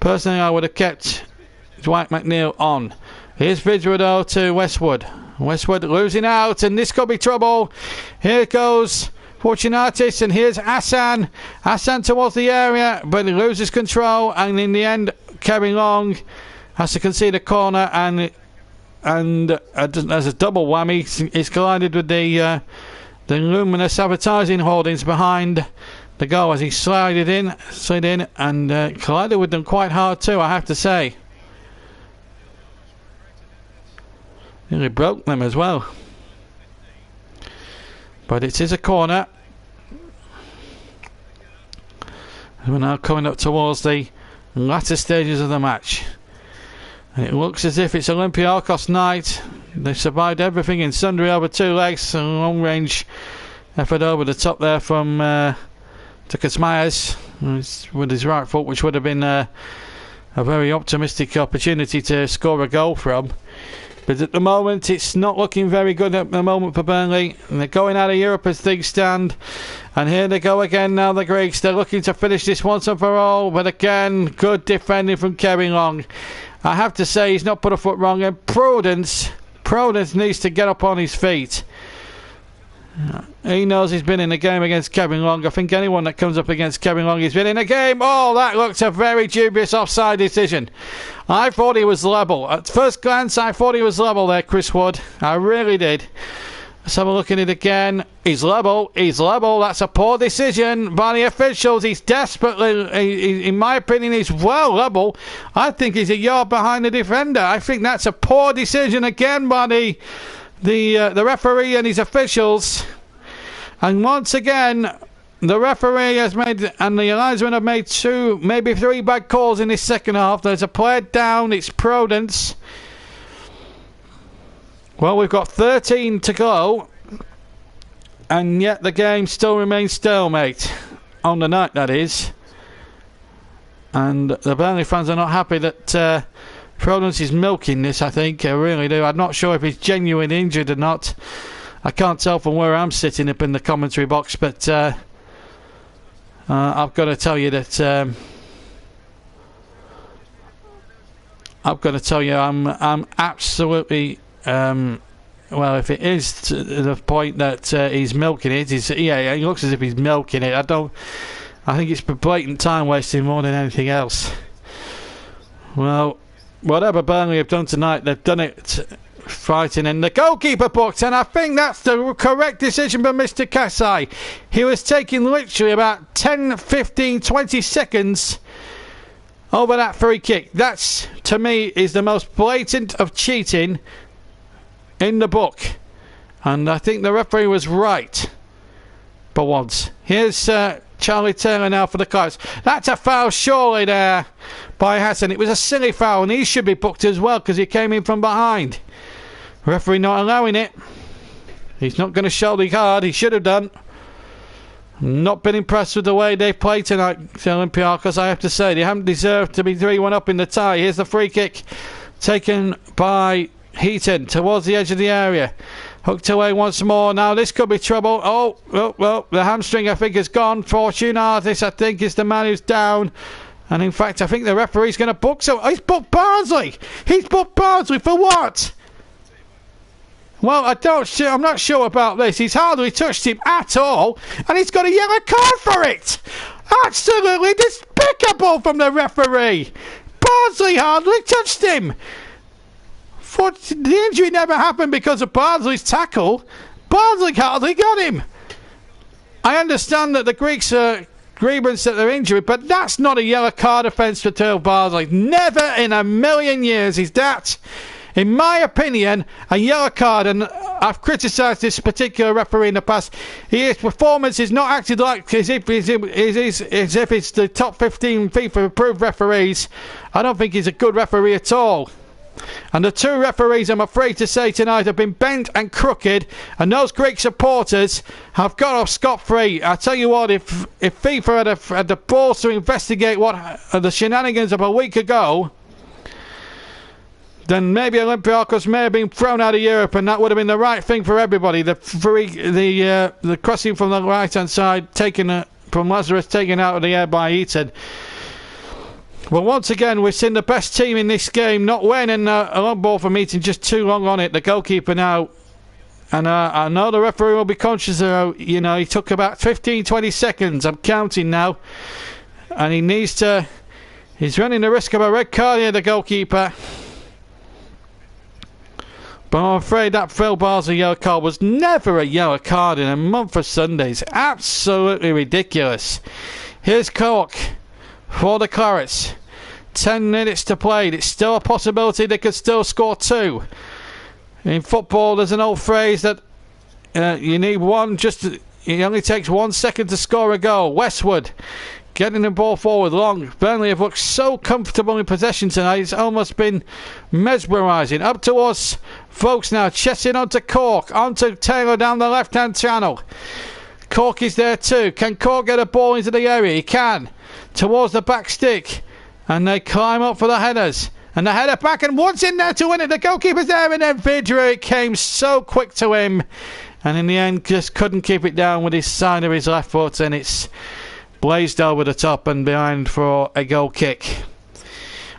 personally I would have kept Dwight McNeil on. Here's Vidra though to Westwood. Westwood losing out, and this could be trouble. Here goes Fortunatis, and here's Hassan. Hassan towards the area, but he loses control, and in the end, Kevin Long has to concede a corner, and as a double whammy, he's collided with the luminous advertising hoardings behind the goal as he slid in, and collided with them quite hard too, I have to say. Nearly broke them as well. But it is a corner. We're now coming up towards the latter stages of the match. And it looks as if it's Olympiacos night. They've survived everything in sundry over 2 legs. A long range effort over the top there from Tukas Myers with his right foot, which would have been a very optimistic opportunity to score a goal from. But at the moment, it's not looking very good at the moment for Burnley. And they're going out of Europe as things stand. And here they go again now, the Greeks. They're looking to finish this once and for all. But again, good defending from Kevin Long. I have to say, he's not put a foot wrong. And Prudence needs to get up on his feet. He knows he's been in a game against Kevin Long. I think anyone that comes up against Kevin Long, he's been in a game. Oh, that looks a very dubious offside decision. I thought he was level. At first glance, I thought he was level there, Chris Wood. I really did. Let's have a look at it again. He's level. He's level. That's a poor decision by the officials. He's desperately, in my opinion, he's well level. I think he's a yard behind the defender. I think that's a poor decision again by the referee and his officials. And once again, the referee has made, and the linesmen have made 2, maybe 3 bad calls in this second half. There's a player down. It's Prudence. Well, we've got 13 to go, and yet the game still remains stalemate on the night, that is. And the Burnley fans are not happy that Prudence is milking this, I think. I really do. I'm not sure if he's genuinely injured or not. I can't tell from where I'm sitting up in the commentary box, but I've got to tell you that I'm absolutely well, if it is to the point that he's milking it, he looks as if he's milking it. I think it's blatant time wasting more than anything else. Well, whatever Burnley have done tonight, they've done it fighting, and the goalkeeper booked, and I think that's the correct decision by Mr. Kasai. He was taking literally about 10, 15, 20 seconds over that free kick. That's, to me, is the most blatant of cheating in the book, and I think the referee was right for once. Here's Charlie Taylor now for the Clarets. That's a foul surely there by Hassan. It was a silly foul, and he should be booked as well because he came in from behind. Referee not allowing it. He's not going to show the card. He should have done. Not been impressed with the way they played tonight, the Olympiacos, I have to say. They haven't deserved to be 3-1 up in the tie. Here's the free kick taken by Heaton towards the edge of the area. Hooked away once more. Now this could be trouble. Oh, well, the hamstring I think is gone. Fortunatus I think is the man who's down. And in fact I think the referee's going to book some. Oh, he's booked Barnsley. He's booked Barnsley for what? Well, I'm not sure about this. He's hardly touched him at all, and he's got a yellow card for it. Absolutely despicable from the referee. Barnsley hardly touched him. The injury never happened because of Barnsley's tackle. Barnsley hardly got him. I understand that the Greeks are grievance at their injury, but that's not a yellow card offence for Theo Barnsley. Never in a million years is that, in my opinion, a yellow card. And I've criticised this particular referee in the past. His performance is not acted like as if it's the top 15 FIFA approved referees. I don't think he's a good referee at all. And the 2 referees, I'm afraid to say tonight, have been bent and crooked, and those Greek supporters have got off scot-free. I tell you what, if FIFA had the balls to investigate what the shenanigans of a week ago, then maybe Olympiacos may have been thrown out of Europe, and that would have been the right thing for everybody. The crossing from the right-hand side taken from Lazarus, taken out of the air by Eaton. Well, once again, we've seen the best team in this game not win, and a long ball from Eaton, just too long on it. The goalkeeper now, and I know the referee will be conscious of, he took about 15, 20 seconds. I'm counting now, and he's running the risk of a red card here, the goalkeeper. But I'm afraid that Phil Barnsley yellow card was never a yellow card in a month of Sundays. Absolutely ridiculous. Here's Cork for the Clarets. 10 minutes to play. It's still a possibility they could still score 2. In football, there's an old phrase that you need one. It only takes 1 second to score a goal. Westwood getting the ball forward long. Burnley have looked so comfortable in possession tonight. It's almost been mesmerising. Up towards Vokes now. Chesting onto Cork. Onto Taylor down the left-hand channel. Cork is there too. Can Cork get a ball into the area? He can. Towards the back stick. And they climb up for the headers. And the header back, and Wood's in there to win it. The goalkeeper's there, and then Vidra, it came so quick to him. And in the end, just couldn't keep it down with his side of his left foot, and it's blazed over the top and behind for a goal kick.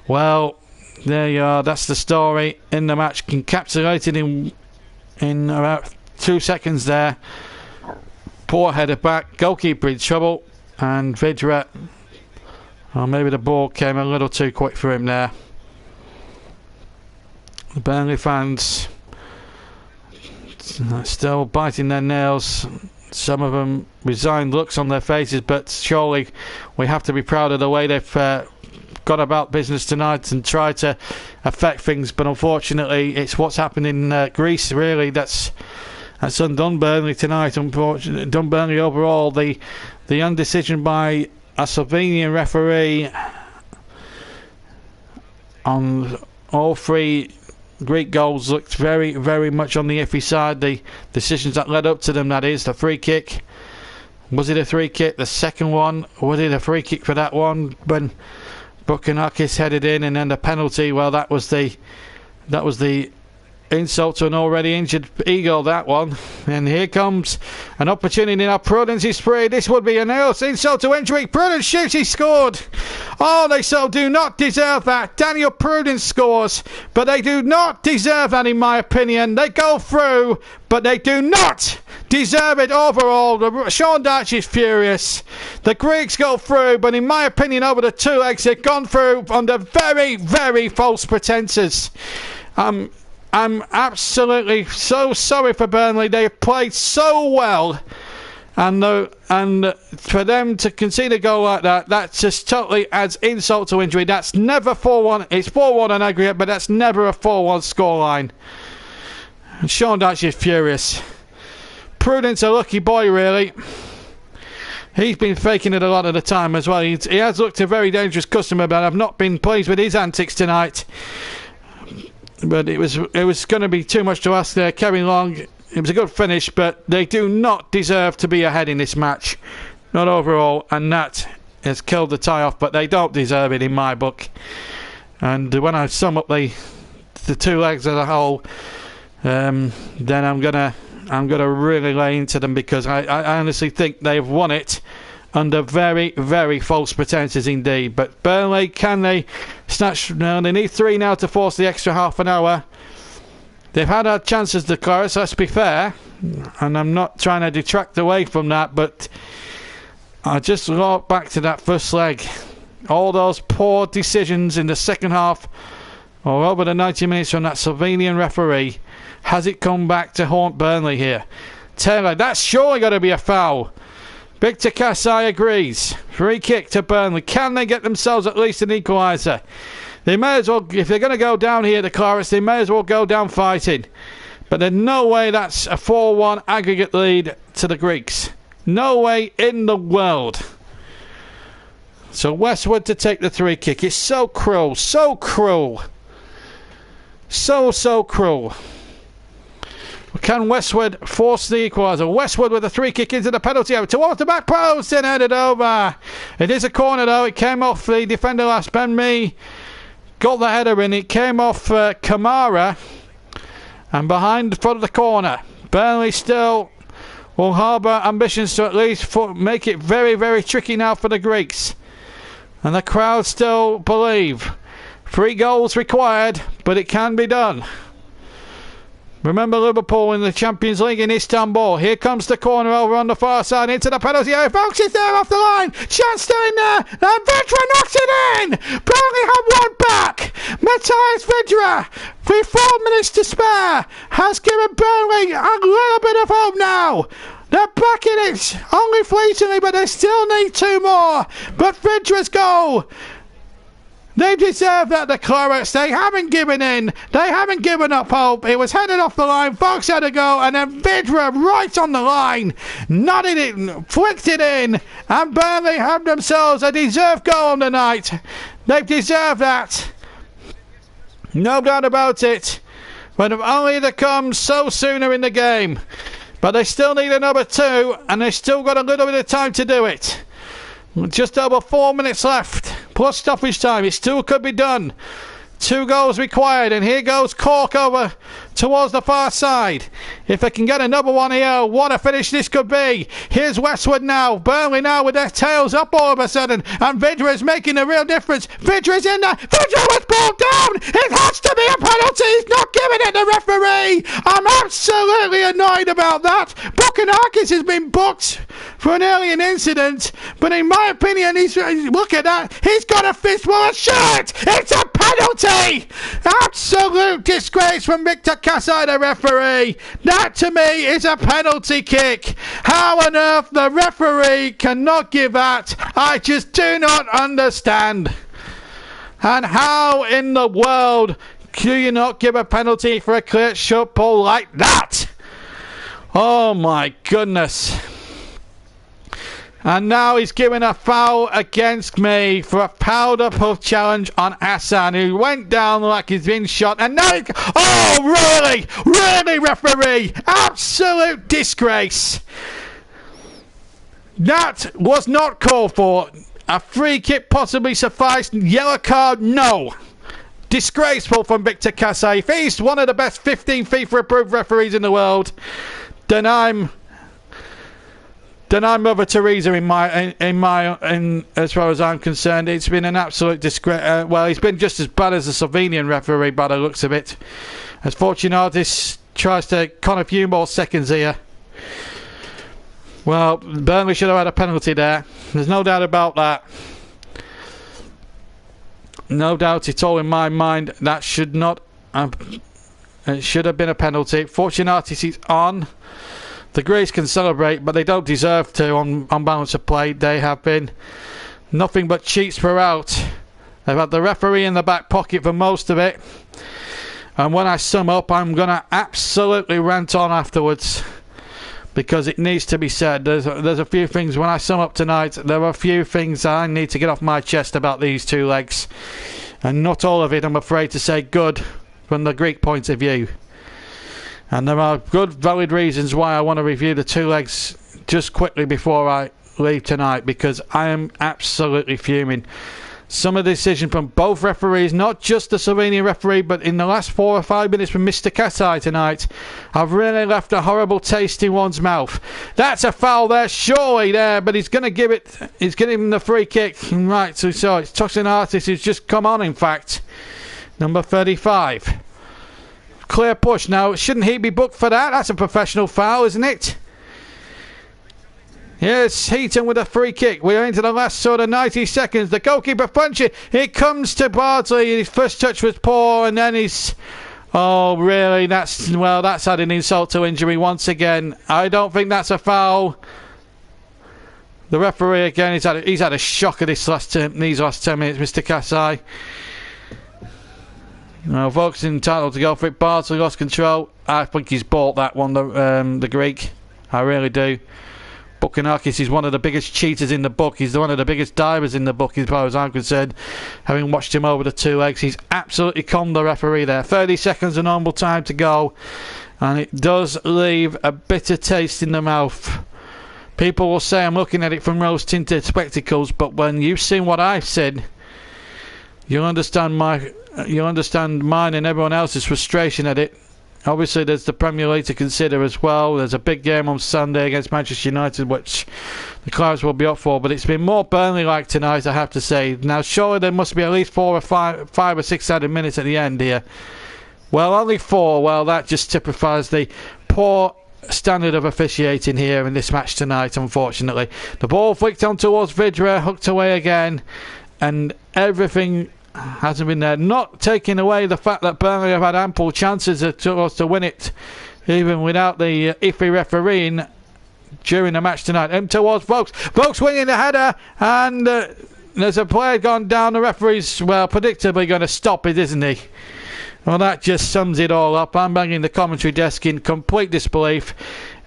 Well, there you are. That's the story in the match, encapsulated in about 2 seconds there. Poor header back, goalkeeper in trouble, and Vidra, maybe the ball came a little too quick for him there. The Burnley fans still biting their nails. Some of them resigned looks on their faces, but surely we have to be proud of the way they've got about business tonight and tried to affect things. But unfortunately, it's what's happened in Greece, really, that's undone Burnley tonight. Unfortunately, done Burnley overall. The undecision by a Slovenian referee on all three Greek goals looked very, very much on the iffy side. The decisions that led up to them, that is, the free kick. Was it a free kick? The second one, was it a free kick for that one when Bukanakis headed in, and then the penalty? Well, that was the insult to an already injured Eagle, that one. And here comes an opportunity now. Prudence is free. This would be an insult to injury. Prudence shoots, he scored. Oh, they so do not deserve that. Daniel Prudence scores, but they do not deserve that, in my opinion. They go through, but they do not deserve it overall. Sean Dyche is furious. The Greeks go through, but in my opinion, over the 2 legs, they've gone through under very, very false pretences. I'm absolutely so sorry for Burnley. They have played so well, and for them to concede a goal like that just totally adds insult to injury. That's never 4-1. It's 4-1 on aggregate, but that's never a 4-1 scoreline. And Sean Dyche is furious. Prudence, a lucky boy, really. He's been faking it a lot of the time as well. He has looked a very dangerous customer, but I've not been pleased with his antics tonight. But it was going to be too much to ask there. Kevin Long, it was a good finish, but they do not deserve to be ahead in this match. Not overall, and that has killed the tie off, but they don't deserve it in my book. And when I sum up the 2 legs as a whole, then I'm gonna really lay into them, because I honestly think they've won it under very, very false pretences indeed. But Burnley, can they snatch? No, they need 3 now to force the extra half an hour. They've had our chances, the Clarets, let's be fair, and I'm not trying to detract away from that, but I just look back to that first leg. All those poor decisions in the second half, or over the 90 minutes from that Slovenian referee. Has it come back to haunt Burnley here? Taylor, that's surely got to be a foul. Victor Kasai agrees. Free kick to Burnley. Can they get themselves at least an equaliser? They may as well, if they're going to go down here, the Clarets, they may as well go down fighting. But there's no way that's a 4-1 aggregate lead to the Greeks. No way in the world. So Westwood to take the 3 kick. It's so cruel. So cruel. So cruel. Can Westwood force the equaliser? Westwood with a 3 kick into the penalty area towards the back post and headed over. It is a corner though. It came off the defender last. Ben Mee got the header in. It came off Kamara and behind the front of the corner. Burnley still will harbour ambitions to at least make it very, very tricky now for the Greeks. And the crowd still believe. 3 goals required, but it can be done. Remember Liverpool in the Champions League in Istanbul. Here comes the corner over on the far side into the penalty area. Folks, it's there off the line. Chance still in there. And Vidra knocks it in. Burnley have 1 back. Matthias Vidra, with 4 minutes to spare, has given Burnley a little bit of hope now. They're back in it, only fleetingly, but they still need 2 more. But Vidra's goal. They deserve that, the Clarets. They haven't given in. They haven't given up hope. It was headed off the line. Fox had a go, and then Vidra right on the line. Nodded it, flicked it in, and Burnley have themselves a deserved goal on the night. They deserve that. No doubt about it. But if only they come so sooner in the game. But they still need another 2, and they've still got a little bit of time to do it. Just over 4 minutes left, plus stoppage time. It still could be done. 2 goals required, and here goes Cork over towards the far side. If they can get another one here, what a finish this could be. Here's Westwood now. Burnley now with their tails up all of a sudden, and Vidra is making a real difference. Vidra's in there. Vidra was pulled down. It has to be a penalty. He's not giving it, the referee. I'm absolutely annoyed about that. Buchanakis has been booked for an alien incident, but in my opinion, look at that. He's got a fistful of shirt. It's a penalty. Absolute disgrace from Victor Kasai, the referee. That to me is a penalty kick. How on earth the referee cannot give that, I just do not understand. And how in the world do you not give a penalty for a clear shot ball like that? Oh my goodness. And now he's given a foul against me for a powder puff challenge on Hassan, who went down like he's been shot. And now oh, really? Really, referee? Absolute disgrace. That was not called for. A free kick possibly sufficed. Yellow card, no. Disgraceful from Victor Kasai. If he's one of the best 15 FIFA approved referees in the world, then I'm Mother Teresa in as far as I'm concerned. It's been an absolute disgrace. Well, he's been just as bad as the Slovenian referee by the looks of it. As Fortunatis tries to con a few more seconds here. Well, Burnley should have had a penalty there. There's no doubt about that. No doubt at all in my mind. That should not. It should have been a penalty. Fortunatis is on. The Greys can celebrate, but they don't deserve to on balance of play. They have been nothing but cheats throughout. They've had the referee in the back pocket for most of it. And when I sum up, I'm going to absolutely rant on afterwards, because it needs to be said. There's a few things, when I sum up tonight, there are a few things I need to get off my chest about these 2 legs. And not all of it, I'm afraid to say, good from the Greek point of view. And there are good, valid reasons why I want to review the 2 legs just quickly before I leave tonight, because I am absolutely fuming. Some of the decisions from both referees, not just the Slovenian referee, but in the last 4 or 5 minutes from Mr. Kasai tonight, have really left a horrible taste in one's mouth. That's a foul there, surely there, but he's going to give it, he's giving him the free kick. Right, so it's Toxinatis who's just come on, in fact. Number 35. Clear push now. Shouldn't he be booked for that? That's a professional foul, isn't it? Yes, Heaton with a free kick. We're into the last sort of 90 seconds. The goalkeeper punching. It comes to Bardsley. His first touch was poor, and then he's... Oh, really? That's had an insult to injury once again. I don't think that's a foul. The referee again, he's had a shock of these last 10 minutes, Mr. Kasai. Now, Vokes entitled to go for it. Bardsley lost control. I think he's bought that one, the Greek. I really do. Buchanakis is one of the biggest cheaters in the book. He's one of the biggest divers in the book, as far as I'm concerned. Having watched him over the 2 legs, he's absolutely conned the referee there. 30 seconds of normal time to go, and it does leave a bitter taste in the mouth. People will say I'm looking at it from rose-tinted spectacles, but when you've seen what I've seen, you'll understand mine and everyone else's frustration at it. Obviously, there's the Premier League to consider as well. There's a big game on Sunday against Manchester United, which the Clarets will be up for. But it's been more Burnley-like tonight, I have to say. Now, surely there must be at least 4 or 5 or 6 added minutes at the end here. Well, only 4. Well, that just typifies the poor standard of officiating here in this match tonight, unfortunately. The ball flicked on towards Vidra, hooked away again, and everything hasn't been there. Not taking away the fact that Burnley have had ample chances to win it, even without the iffy refereeing during the match tonight. And towards Vokes. Vokes winning the header, and there's a player gone down. The referee's, well, predictably going to stop it, isn't he? Well, that just sums it all up. I'm banging the commentary desk in complete disbelief.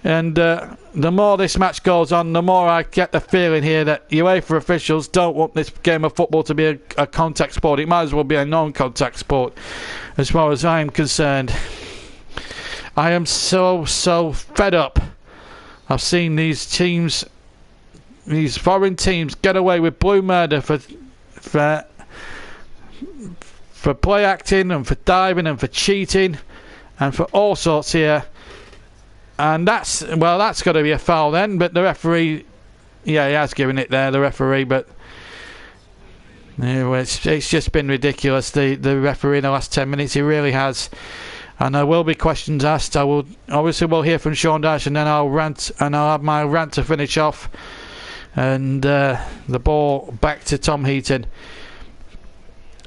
And the more this match goes on, the more I get the feeling here that UEFA officials don't want this game of football to be a contact sport. It might as well be a non-contact sport, as far as I'm concerned. I am so fed up. I've seen these teams, these foreign teams, get away with blue murder for for play acting and for diving and for cheating and for all sorts here. And that's got to be a foul then, but the referee, yeah, he has given it there, the referee, but anyway, it's just been ridiculous, the referee in the last 10 minutes, he really has. And there will be questions asked. We'll hear from Sean Dash, and then I'll rant, and I'll have my rant to finish off. And the ball back to Tom Heaton.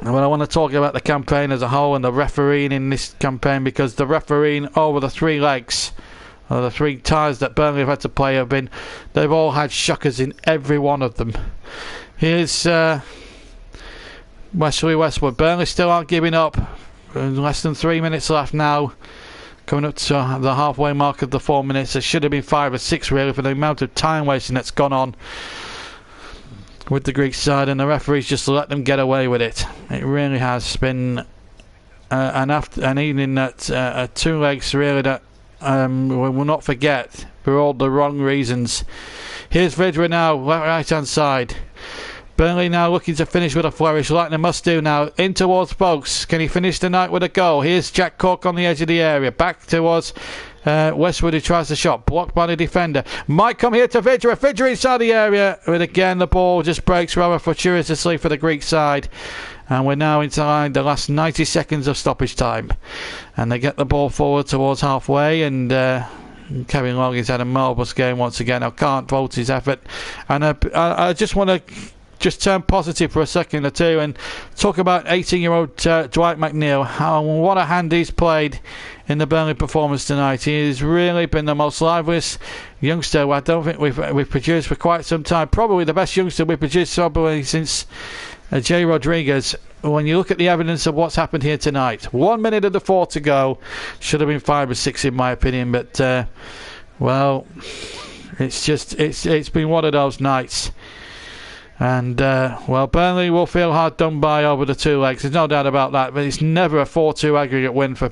Well, I want to talk about the campaign as a whole and the refereeing in this campaign, because the refereeing over the 3 legs, or the 3 ties that Burnley have had to play, they've all had shockers in every one of them. Here's Wesley Westwood. Burnley still aren't giving up. Less than 3 minutes left now, coming up to the halfway mark of the 4 minutes. There should have been 5 or 6 really, for the amount of time wasting that's gone on with the Greek side, and the referees just let them get away with it. It really has been an evening that 2 legs really that we will not forget for all the wrong reasons. Here's Vidra now, right hand side. Burnley now looking to finish with a flourish, like they must do now. In towards Boakes. Can he finish the night with a goal? Here's Jack Cork on the edge of the area. Back towards Westwood, who tries the shot. Blocked by the defender. Might come here to Vidra. Vidra inside the area. But again, the ball just breaks rather fortuitously for the Greek side. And we're now inside the last 90 seconds of stoppage time. And they get the ball forward towards halfway. And Kevin Long has had a marvellous game once again. I can't fault his effort. And I just want to turn positive for a second or two and talk about 18-year-old Dwight McNeil. What a hand he's played in the Burnley performance tonight. He has really been the most liveliest youngster I don't think we've produced for quite some time. Probably the best youngster we've produced probably since Jay Rodriguez. When you look at the evidence of what's happened here tonight, 1 minute of the 4 to go, should have been 5 or 6 in my opinion, but well, it's been one of those nights. And well, Burnley will feel hard done by over the 2 legs. There's no doubt about that. But it's never a 4-2 aggregate win for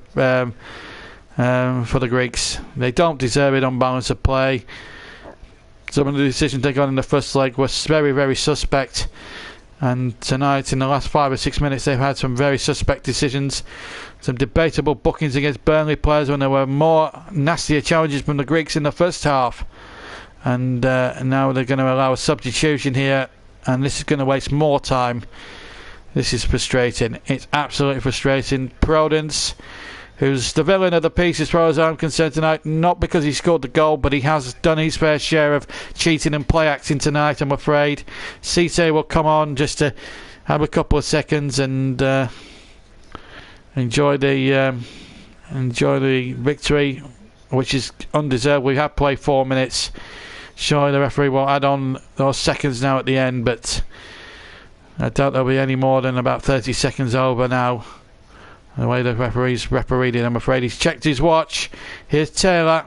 the Greeks. They don't deserve it on balance of play. Some of the decisions they got in the first leg were very, very suspect. And tonight, in the last 5 or 6 minutes, they've had some very suspect decisions. Some debatable bookings against Burnley players when there were more nastier challenges from the Greeks in the first half. And now they're going to allow a substitution here. And this is going to waste more time. This is frustrating. It's absolutely frustrating. Prudence, who's the villain of the piece as far as I'm concerned tonight, not because he scored the goal, but he has done his fair share of cheating and play acting tonight, I'm afraid. Cisse will come on just to have a couple of seconds and enjoy the victory, which is undeserved. We have played 4 minutes. Surely the referee will add on those seconds now at the end, but I doubt there'll be any more than about 30 seconds over now. The way the referee's refereed it, I'm afraid. He's checked his watch. Here's Taylor.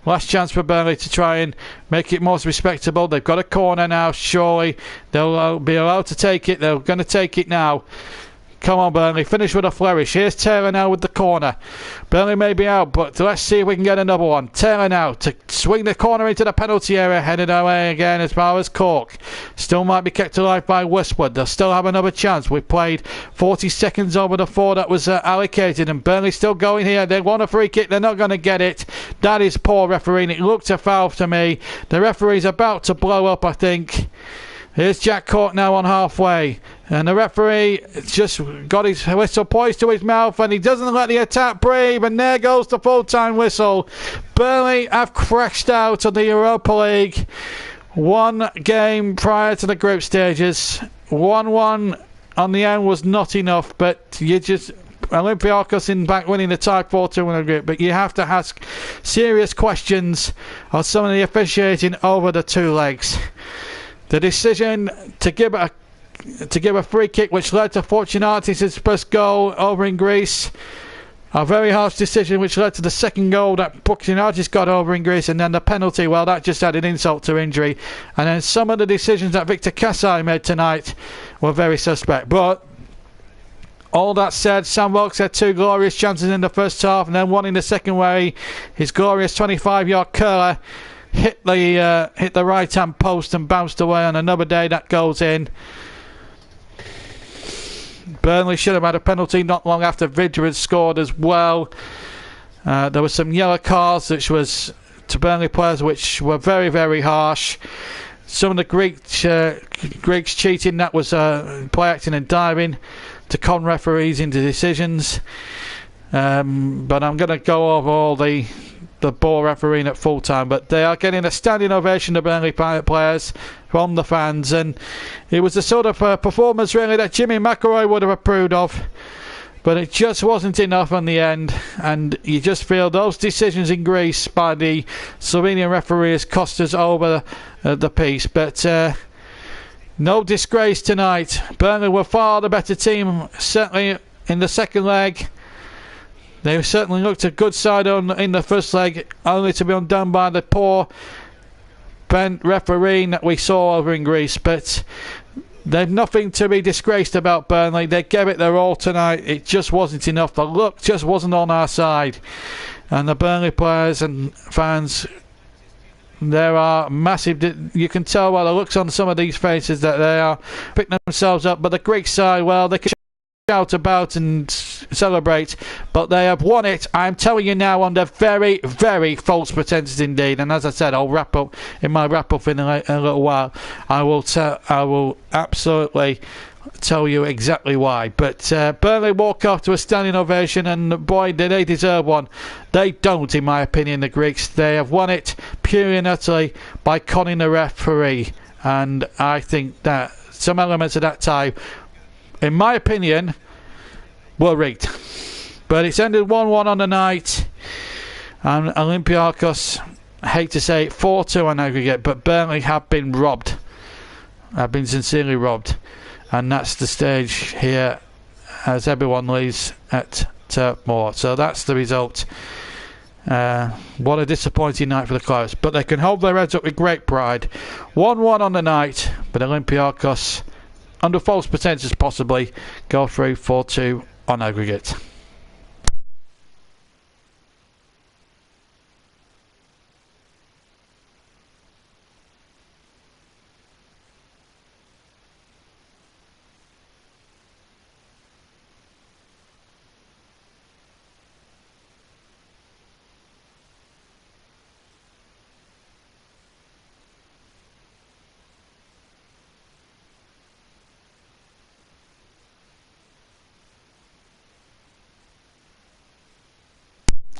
Last chance for Burnley to try and make it more respectable. They've got a corner now. Surely they'll be allowed to take it. They're going to take it now. Come on, Burnley. Finish with a flourish. Here's Taylor now with the corner. Burnley may be out, but let's see if we can get another one. Taylor now to swing the corner into the penalty area. Headed away again as far as Cork. Still might be kept alive by Westwood. They'll still have another chance. We've played 40 seconds over the 4 that was allocated, and Burnley still going here. They want a free kick. They're not going to get it. That is poor refereeing. It looked a foul to me. The referee's about to blow up, I think. Here's Jack Cork now on halfway. And the referee just got his whistle poised to his mouth, and he doesn't let the attack breathe. And there goes the full-time whistle. Burnley have crashed out of the Europa League. 1 game prior to the group stages. 1-1 on the end was not enough, but you just... Olympiacos in back winning the tie 4-2 in the group, but you have to ask serious questions on some of the officiating over the 2 legs. The decision to give a free kick, which led to Fortunatis' first goal over in Greece. A very harsh decision, which led to the second goal that Fortunatis got over in Greece, and then the penalty. Well, that just added insult to injury. And then some of the decisions that Victor Kasai made tonight were very suspect. But all that said, Sam Vokes had 2 glorious chances in the first half, and then one in the second where his glorious 25-yard curler hit the right hand post and bounced away. On another day that goes in. Burnley should have had a penalty not long after Vidra had scored as well. There were some yellow cards which was to Burnley players which were very, very harsh. Some of the Greeks cheating, that was play acting and diving to con referees into decisions. But I'm going to go over all the ball refereeing at full time. But they are getting a standing ovation, the Burnley players, from the fans. And it was the sort of performance really that Jimmy McIlroy would have approved of. But it just wasn't enough in the end, and you just feel those decisions in Greece by the Slovenian referees cost us over the piece. But no disgrace tonight. Burnley were far the better team, certainly in the second leg. They certainly looked a good side in the first leg, only to be undone by the poor bent refereeing that we saw over in Greece. But they've nothing to be disgraced about, Burnley. They gave it their all tonight. It just wasn't enough. The luck just wasn't on our side. And the Burnley players and fans, there are massive... You can tell by the looks on some of these faces that they are picking themselves up. But the Greek side, well, they can shout about and celebrate, but they have won it, I'm telling you now, under very, very false pretenses indeed. And as I said, I'll wrap up in a little while. I will absolutely tell you exactly why. But Burnley walk off to a standing ovation, and boy, do they deserve one. They don't, in my opinion, the Greeks. They have won it purely and utterly by conning the referee, and I think that some elements of that tie, in my opinion, were rigged. But it's ended 1-1 on the night, and Olympiacos, I hate to say it, 4-2 on aggregate, but Burnley have been robbed. Have been sincerely robbed. And that's the stage here as everyone leaves at Turf Moor. So that's the result. What a disappointing night for the Clarets. But they can hold their heads up with great pride. 1-1 on the night, but Olympiacos, under false pretenses possibly, go through 4-2 on aggregate.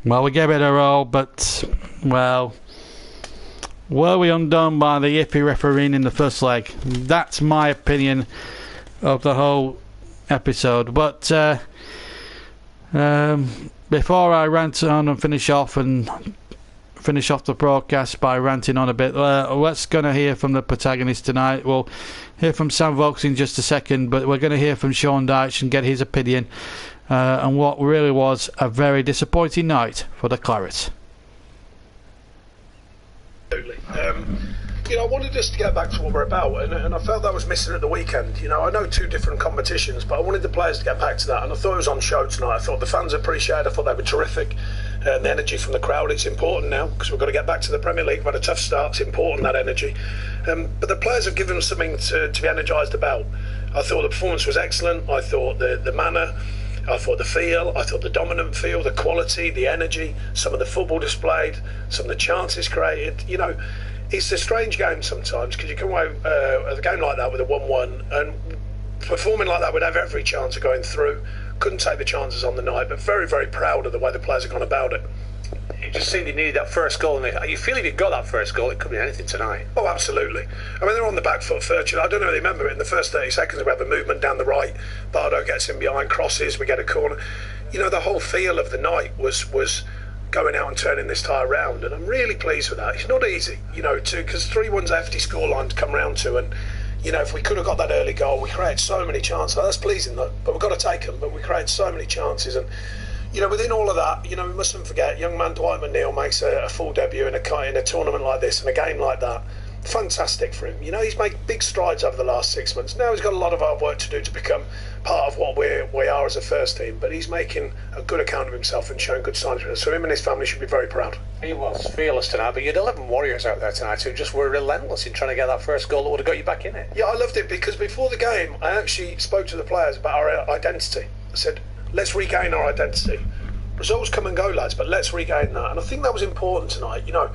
Well, we gave it a roll, but, well, were we undone by the iffy refereeing in the first leg? That's my opinion of the whole episode. But before I rant on and finish off the broadcast by ranting on a bit, let's going to hear from the protagonist tonight. We'll hear from Sam Vokes in just a second, but we're going to hear from Sean Dyche and get his opinion on what really was a very disappointing night for the Clarets. Absolutely. I wanted us to get back to what we're about, and I felt that was missing at the weekend. I know two different competitions, but I wanted the players to get back to that, and I thought it was on show tonight. I thought the fans appreciated it. I thought they were terrific. And the energy from the crowd, it's important now, because we've got to get back to the Premier League. We've had a tough start. It's important, that energy. But the players have given them something to be energised about. I thought the performance was excellent. I thought the manner, I thought the feel, I thought the dominant feel, the quality, the energy, some of the football displayed, some of the chances created. It's a strange game sometimes, because you come away at a game like that with a 1-1, and performing like that would have every chance of going through. Couldn't take the chances on the night, but very, very proud of the way the players have gone about it. It just seemed you needed that first goal, and you feel if you got that first goal, it could be anything tonight. Oh, absolutely. I mean, they're on the back foot virtually. I don't know if they remember it. In the first 30 seconds, we have a movement down the right. Bardo gets in behind, crosses, we get a corner. The whole feel of the night was going out and turning this tie around, and I'm really pleased with that. It's not easy, because 3-1's a hefty scoreline to come round to, and if we could have got that early goal, we created so many chances. That's pleasing, though, but we've got to take them. But we created so many chances, and within all of that, we mustn't forget, young man Dwight McNeil makes a full debut in a tournament like this, in a game like that. fantastic for him. You know, he's made big strides over the last 6 months. Now he's got a lot of hard work to do to become part of what we are as a first team, but he's making a good account of himself and showing good signs. So him and his family should be very proud. He was fearless tonight, but you had 11 Warriors out there tonight who just were relentless in trying to get that first goal that would have got you back in it. Yeah, I loved it because before the game I actually spoke to the players about our identity. I said, let's regain our identity. Results come and go, lads, but let's regain that. And I think that was important tonight, you know,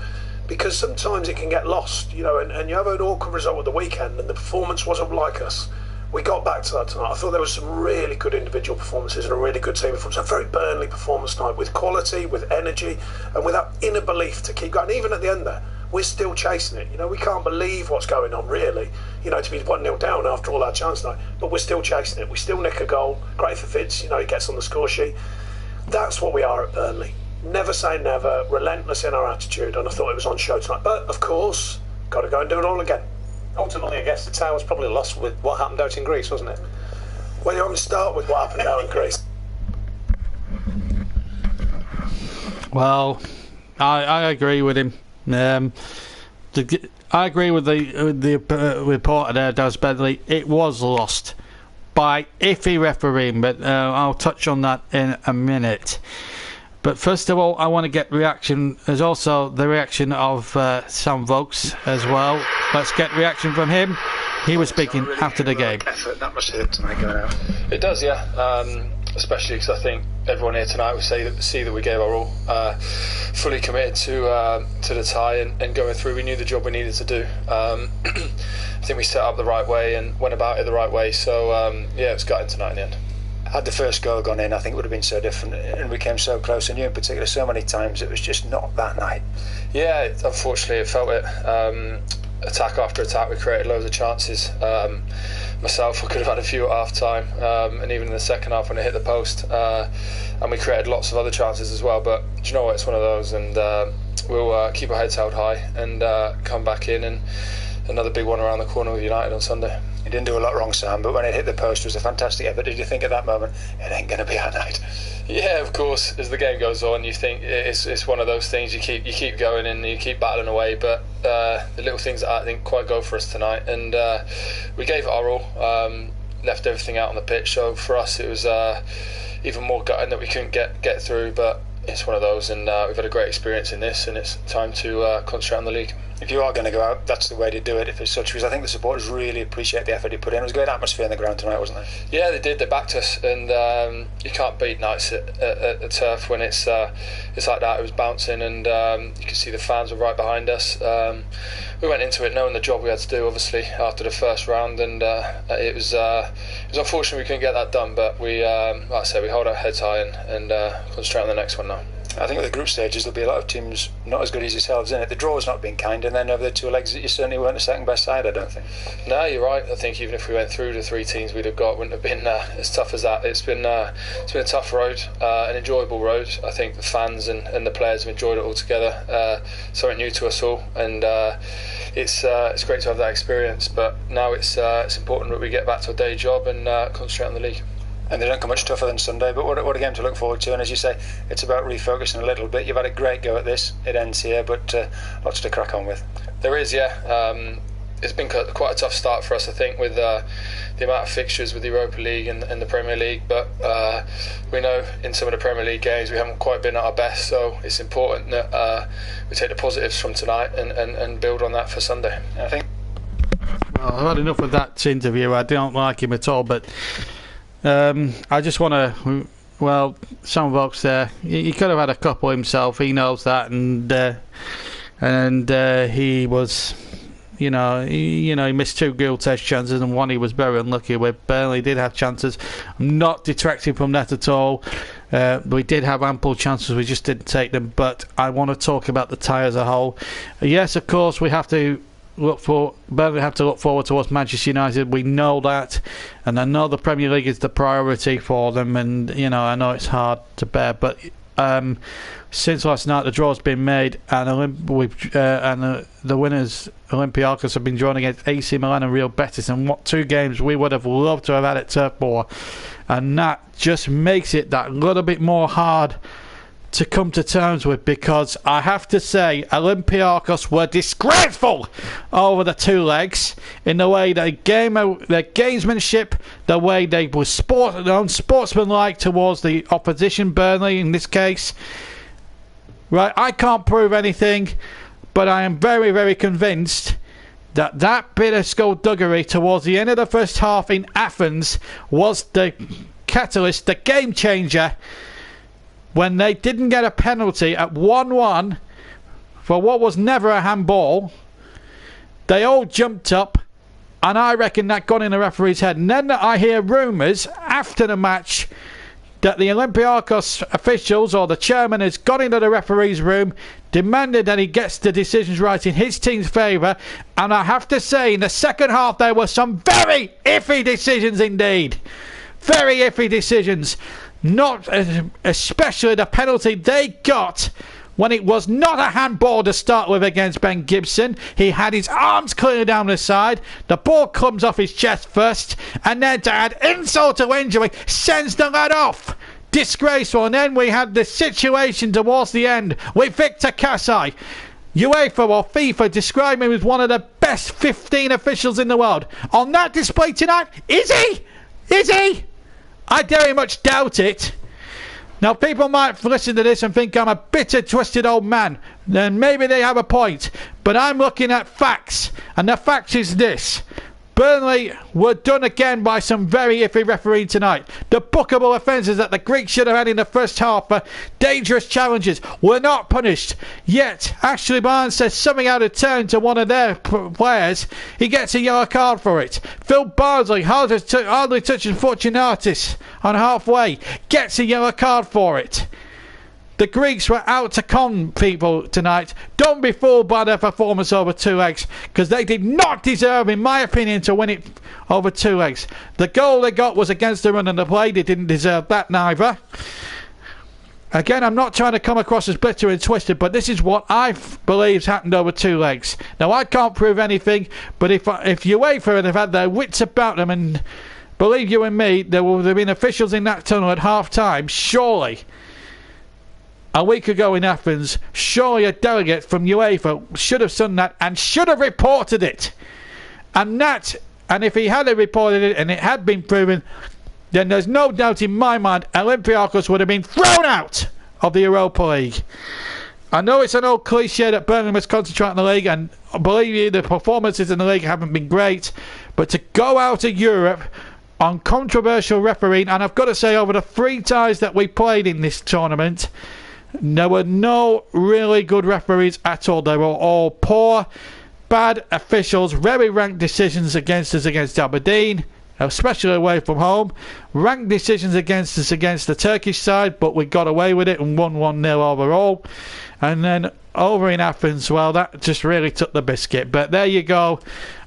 because sometimes it can get lost, you know, and you have an awkward result at the weekend and the performance wasn't like us. We got back to that tonight. I thought there was some really good individual performances and a really good team performance. A very Burnley performance tonight, with quality, with energy, and with that inner belief to keep going. Even at the end there, we're still chasing it. You know, we can't believe what's going on, really, you know, to be 1-0 down after all our chance tonight. But we're still chasing it. We still nick a goal. Great for Fitz, you know, he gets on the score sheet. That's what we are at Burnley. Never say never, relentless in our attitude, and I thought it was on show tonight. But, of course, got to go and do it all again. Ultimately, I guess the tie was probably lost with what happened out in Greece, wasn't it? Well, you want me to start with what happened out in Greece? Well, I agree with him. I agree with the reporter there, Des Bedley. It was lost by iffy refereeing, but I'll touch on that in a minute. But first of all, I want to get reaction. There's also the reaction of Sam Vokes as well. Let's get reaction from him. He was speaking really after the game. Effort, that must hurt tonight going out. It does, yeah. Especially because I think everyone here tonight will see that we gave our all, fully committed to the tie and going through. We knew the job we needed to do. I think we set up the right way and went about it the right way. So yeah, it was gutting tonight in the end. Had the first goal gone in, I think it would have been so different, and we came so close, and you in particular, so many times. It was just not that night. Yeah, unfortunately it felt it. Attack after attack, we created loads of chances. Myself, I could have had a few at half time, and even in the second half when it hit the post, and we created lots of other chances as well. But do you know what, it's one of those, and we'll keep our heads held high and come back in, and another big one around the corner with United on Sunday. You didn't do a lot wrong, Sam, but when it hit the post, it was a fantastic effort. Did you think at that moment, it ain't going to be our night? Yeah, of course. As the game goes on, you think it's one of those things. You keep going and you keep battling away, but the little things that I think quite go for us tonight, and we gave it our all. Left everything out on the pitch. So for us, it was even more gutting that we couldn't get through. But it's one of those, and we've had a great experience in this, and it's time to concentrate on the league. If you are going to go out, that's the way to do it, if it's such, because I think the supporters really appreciate the effort he put in. It was a great atmosphere in the ground tonight, wasn't there? Yeah, they did. They backed us, and you can't beat nights at the turf when it's like that. It was bouncing, and you could see the fans were right behind us. We went into it knowing the job we had to do, obviously, after the first round, and it was unfortunate we couldn't get that done, but we, like I said, we hold our heads high and concentrate on the next one now. I think at the group stages there'll be a lot of teams not as good as yourselves in it. The draw's not been kind, and then over the two legs you certainly weren't the second best side, I don't think. No, you're right. I think even if we went through the three teams we'd have got, wouldn't have been as tough as that. It's been a tough road, an enjoyable road. I think the fans and the players have enjoyed it all together. Something new to us all, and it's great to have that experience. But now it's important that we get back to a day job and concentrate on the league. And they don't come much tougher than Sunday, but what a game to look forward to. And as you say, it's about refocusing a little bit. You've had a great go at this. It ends here, but lots to crack on with. There is, yeah. It's been quite a tough start for us, I think, with the amount of fixtures with the Europa League and the Premier League. But we know in some of the Premier League games we haven't quite been at our best, so it's important that we take the positives from tonight and build on that for Sunday. I think. Well, I've had enough of that interview. I don't like him at all, but I just want to. Well, Sam Vokes there. He could have had a couple himself. He knows that, and he was. He missed two goal test chances and one he was very unlucky with. Burnley did have chances. I'm not detracting from that at all. We did have ample chances, we just didn't take them. But I want to talk about the tie as a whole. Yes, of course, Burnley have to look forward towards Manchester United. We know that, and I know the Premier League is the priority for them. And I know it's hard to bear, but since last night the draw's been made, and the winners Olympiacos have been drawn against AC Milan and Real Betis, and what two games we would have loved to have had at Turf Moor, and that just makes it that little bit more hard to come to terms with, because I have to say Olympiacos were disgraceful over the two legs in the way they their gamesmanship, the way they were unsportsmanlike towards the opposition, Burnley in this case. Right, I can't prove anything, but I am very, very convinced that that bit of skullduggery towards the end of the first half in Athens was the catalyst, the game changer, when they didn't get a penalty at 1-1 for what was never a handball. They all jumped up, and I reckon that got in the referee's head. And then I hear rumours after the match that the Olympiacos officials or the chairman has got into the referee's room, demanded that he gets the decisions right in his team's favour. And I have to say, in the second half there were some very iffy decisions indeed. Very iffy decisions. Not especially the penalty they got when it was not a handball to start with against Ben Gibson. He had his arms clearly down the side. The ball comes off his chest first, and then to add insult to injury, sends the lad off. Disgraceful. And then we had the situation towards the end with Victor Kasai. UEFA or FIFA described him as one of the best 15 officials in the world. On that display tonight, is he? Is he? I very much doubt it. Now, people might listen to this and think I'm a bitter, twisted old man. Then maybe they have a point. But I'm looking at facts. And the fact is this. Burnley were done again by some very iffy refereeing tonight. The bookable offences that the Greeks should have had in the first half for dangerous challenges were not punished. Yet, Ashley Barnes says something out of turn to one of their players. He gets a yellow card for it. Phil Bardsley, hardly touching Fortunatis on halfway, gets a yellow card for it. The Greeks were out to con people tonight. Don't be fooled by their performance over two legs, because they did not deserve, in my opinion, to win it over two legs. The goal they got was against the run of the play. They didn't deserve that neither. Again, I'm not trying to come across as bitter and twisted, but this is what I believe happened over two legs. Now, I can't prove anything, but if UEFA had had their wits about them, and believe you and me, there would have been officials in that tunnel at half-time, surely, a week ago in Athens, surely a delegate from UEFA should have done that and should have reported it. And if he had reported it and it had been proven, then there's no doubt in my mind Olympiacos would have been thrown out of the Europa League. I know it's an old cliche that Burnley must concentrate on the league, and believe you, the performances in the league haven't been great, but to go out of Europe on controversial refereeing, and I've got to say, over the 3 ties that we played in this tournament, there were no really good referees at all. They were all poor, bad officials, very ranked decisions against us against Aberdeen, especially away from home. Ranked decisions against us against the Turkish side, but we got away with it and won 1-0 overall. And then over in Athens, well, that just really took the biscuit. But there you go.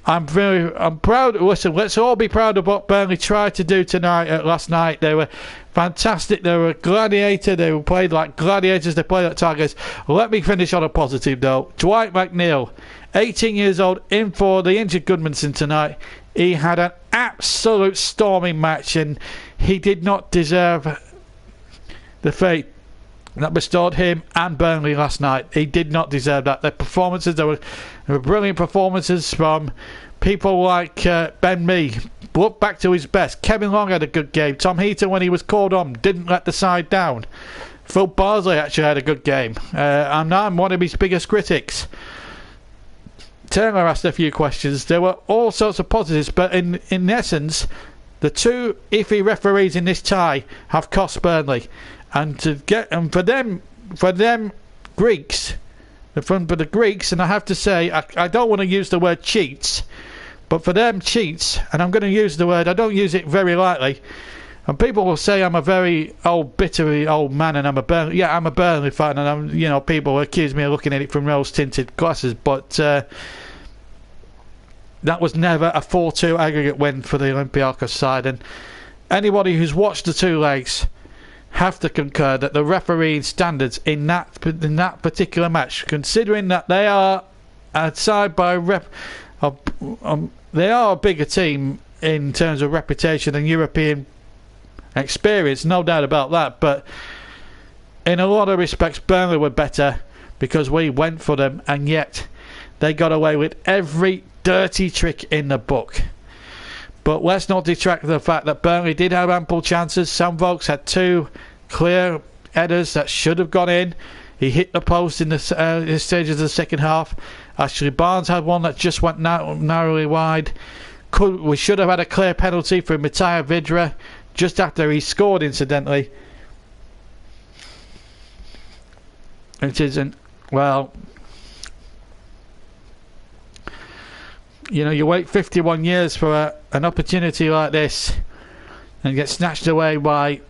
I'm proud. Listen, let's all be proud of what Burnley tried to do last night. They were fantastic. They were gladiator. They were played like gladiators. They played like tigers. Let me finish on a positive though. Dwight McNeil, 18 years old, in for the injured Goodmanson tonight. He had an absolute storming match, and he did not deserve the fate that bestowed him and Burnley last night. He did not deserve that. Their performances, there were brilliant performances from people like Ben Mee. Look back to his best. Kevin Long had a good game. Tom Heaton, when he was called on, didn't let the side down. Phil Bardsley actually had a good game. I'm one of his biggest critics. Turner asked a few questions. There were all sorts of positives, but in essence, the 2 iffy referees in this tie have cost Burnley. And for them Greeks, for the Greeks, and I have to say, I don't want to use the word cheats, but for them cheats, and I'm going to use the word, I don't use it very lightly, and people will say I'm a very bitter old man, and I'm a Burnley fan, and people accuse me of looking at it from rose-tinted glasses, but that was never a 4-2 aggregate win for the Olympiacos side, and anybody who's watched the two legs have to concur that the refereeing standards in that particular match, considering that they are a side by they are a bigger team in terms of reputation and European experience, no doubt about that, but in a lot of respects, Burnley were better because we went for them, and yet they got away with every dirty trick in the book. But let's not detract from the fact that Burnley did have ample chances. Sam Vokes had 2 clear headers that should have gone in. He hit the post in the stages of the second half. Ashley Barnes had one that just went narrowly wide. We should have had a clear penalty for Matija Vidra just after he scored, incidentally. It isn't. Well, you know, you wait 51 years for an opportunity like this and get snatched away by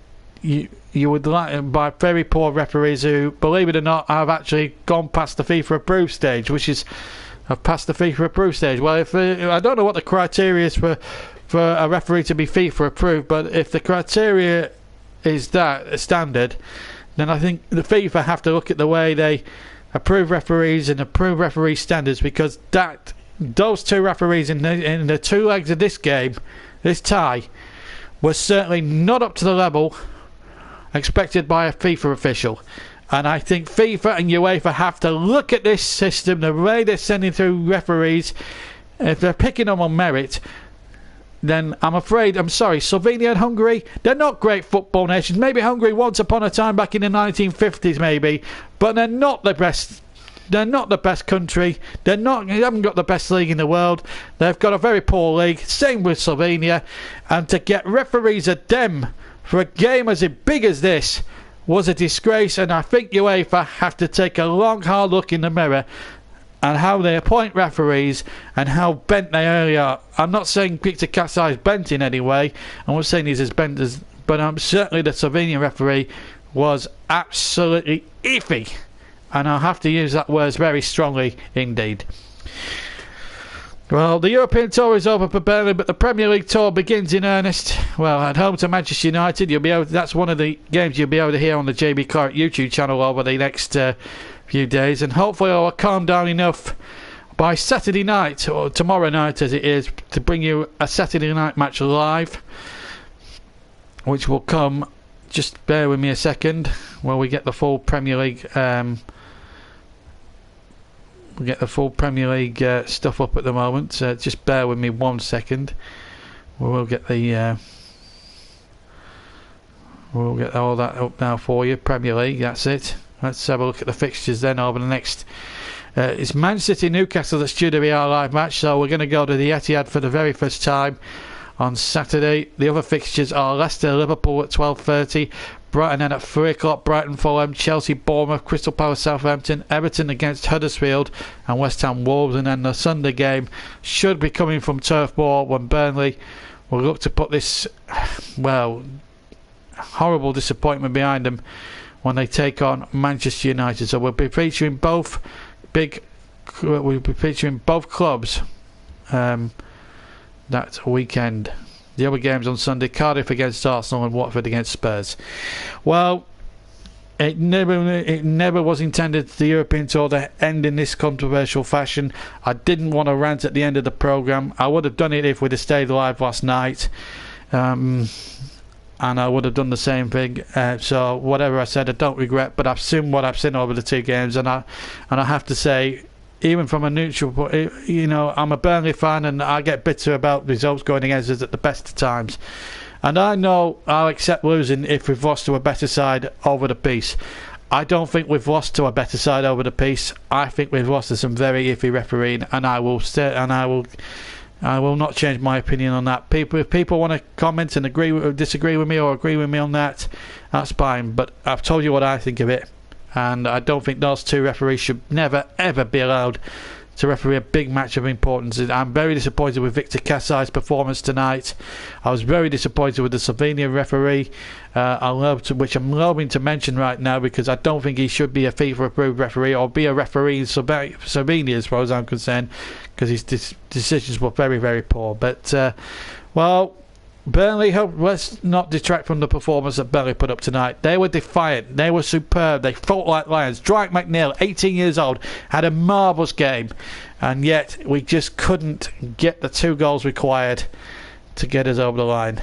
by very poor referees who, believe it or not, have actually gone past the FIFA approved stage, past the FIFA approved stage. Well, if I don't know what the criteria is for a referee to be FIFA approved, but if the criteria is that standard, then I think the FIFA have to look at the way they approve referees and approve referee standards, because those 2 referees in the 2 legs of this game, this tie, were certainly not up to the level expected by a FIFA official. And I think FIFA and UEFA have to look at this system, the way they're sending through referees. If they're picking them on merit, then I'm sorry, Slovenia and Hungary, they're not great football nations. Maybe Hungary once upon a time back in the 1950s, maybe, but they're not the best. They're not the best country. They haven't got the best league in the world. They've got a very poor league. Same with Slovenia. And to get referees at them for a game as big as this was a disgrace. And I think UEFA have to take a long, hard look in the mirror and how they appoint referees and how bent they really are. I'm not saying Victor Kasai is bent in any way. I'm not saying he's as bent as... But certainly the Slovenian referee was absolutely iffy. And I'll have to use that word very strongly indeed. Well, the European Tour is over for Burnley, but the Premier League Tour begins in earnest. Well, at home to Manchester United, that's one of the games you'll be able to hear on the JB Claret YouTube channel over the next few days, and hopefully I'll calm down enough by Saturday night, or tomorrow night as it is, to bring you a Saturday night match live, which will come, just bear with me a second, while we get the full Premier League stuff up at the moment. Just bear with me 1 second. We'll get all that up now for you. Premier League, that's it. Let's have a look at the fixtures then over the next... it's Man City Newcastle that's due to be our live match, so we're going to go to the Etihad for the very first time on Saturday. The other fixtures are Leicester Liverpool at 12:30, Brighton then at 3 o'clock, Brighton Fulham, Chelsea Bournemouth, Crystal Palace Southampton, Everton against Huddersfield, and West Ham Wolves. And then the Sunday game should be coming from Turf Moor when Burnley will look to put this, well, horrible disappointment behind them when they take on Manchester United. So we'll be featuring both clubs that weekend. The other games on Sunday: Cardiff against Arsenal and Watford against Spurs. Well, it never was intended, the European Tour, to end in this controversial fashion. I didn't want to rant at the end of the programme. I would have done it if we'd have stayed live last night. And I would have done the same thing. So whatever I said, I don't regret. But I've seen what I've seen over the 2 games, and I have to say, even from a neutral point, you know, I'm a Burnley fan, and I get bitter about results going against us at the best of times. And I know I'll accept losing if we've lost to a better side over the piece. I don't think we've lost to a better side over the piece. I think we've lost to some very iffy refereeing, and I will not change my opinion on that. If people want to comment and disagree with me or agree with me on that, that's fine. But I've told you what I think of it, and I don't think those 2 referees should never ever be allowed to referee a big match of importance. I'm very disappointed with Victor Kasai's performance tonight. I was very disappointed with the Slovenian referee, which I'm loving to mention right now, because I don't think he should be a FIFA approved referee or be a referee in Slovenia as far as I'm concerned, because his decisions were very, very poor. But well, Burnley, let's not detract from the performance that Burnley put up tonight. They were defiant. They were superb. They fought like lions. Dwight McNeil, 18 years old, had a marvellous game. And yet, we just couldn't get the 2 goals required to get us over the line.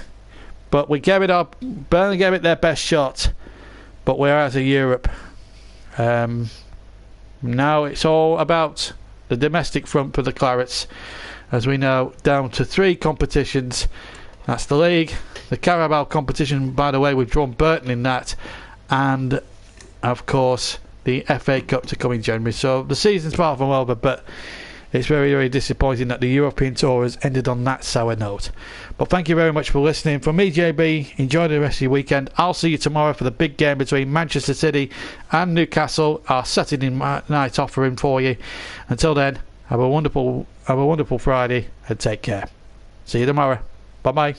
But we gave it up. Burnley gave it their best shot. but we're out of Europe. Now it's all about the domestic front for the Clarets, as we know, down to 3 competitions. That's the league, the Carabao competition, by the way, we've drawn Burton in that, and of course the FA Cup to come in January. So the season's far from over, but it's very, very disappointing that the European Tour has ended on that sour note. But thank you very much for listening. From me, JB, enjoy the rest of your weekend. I'll see you tomorrow for the big game between Manchester City and Newcastle, our Saturday night offering for you. Until then, have a wonderful Friday and take care. See you tomorrow. Bye bye.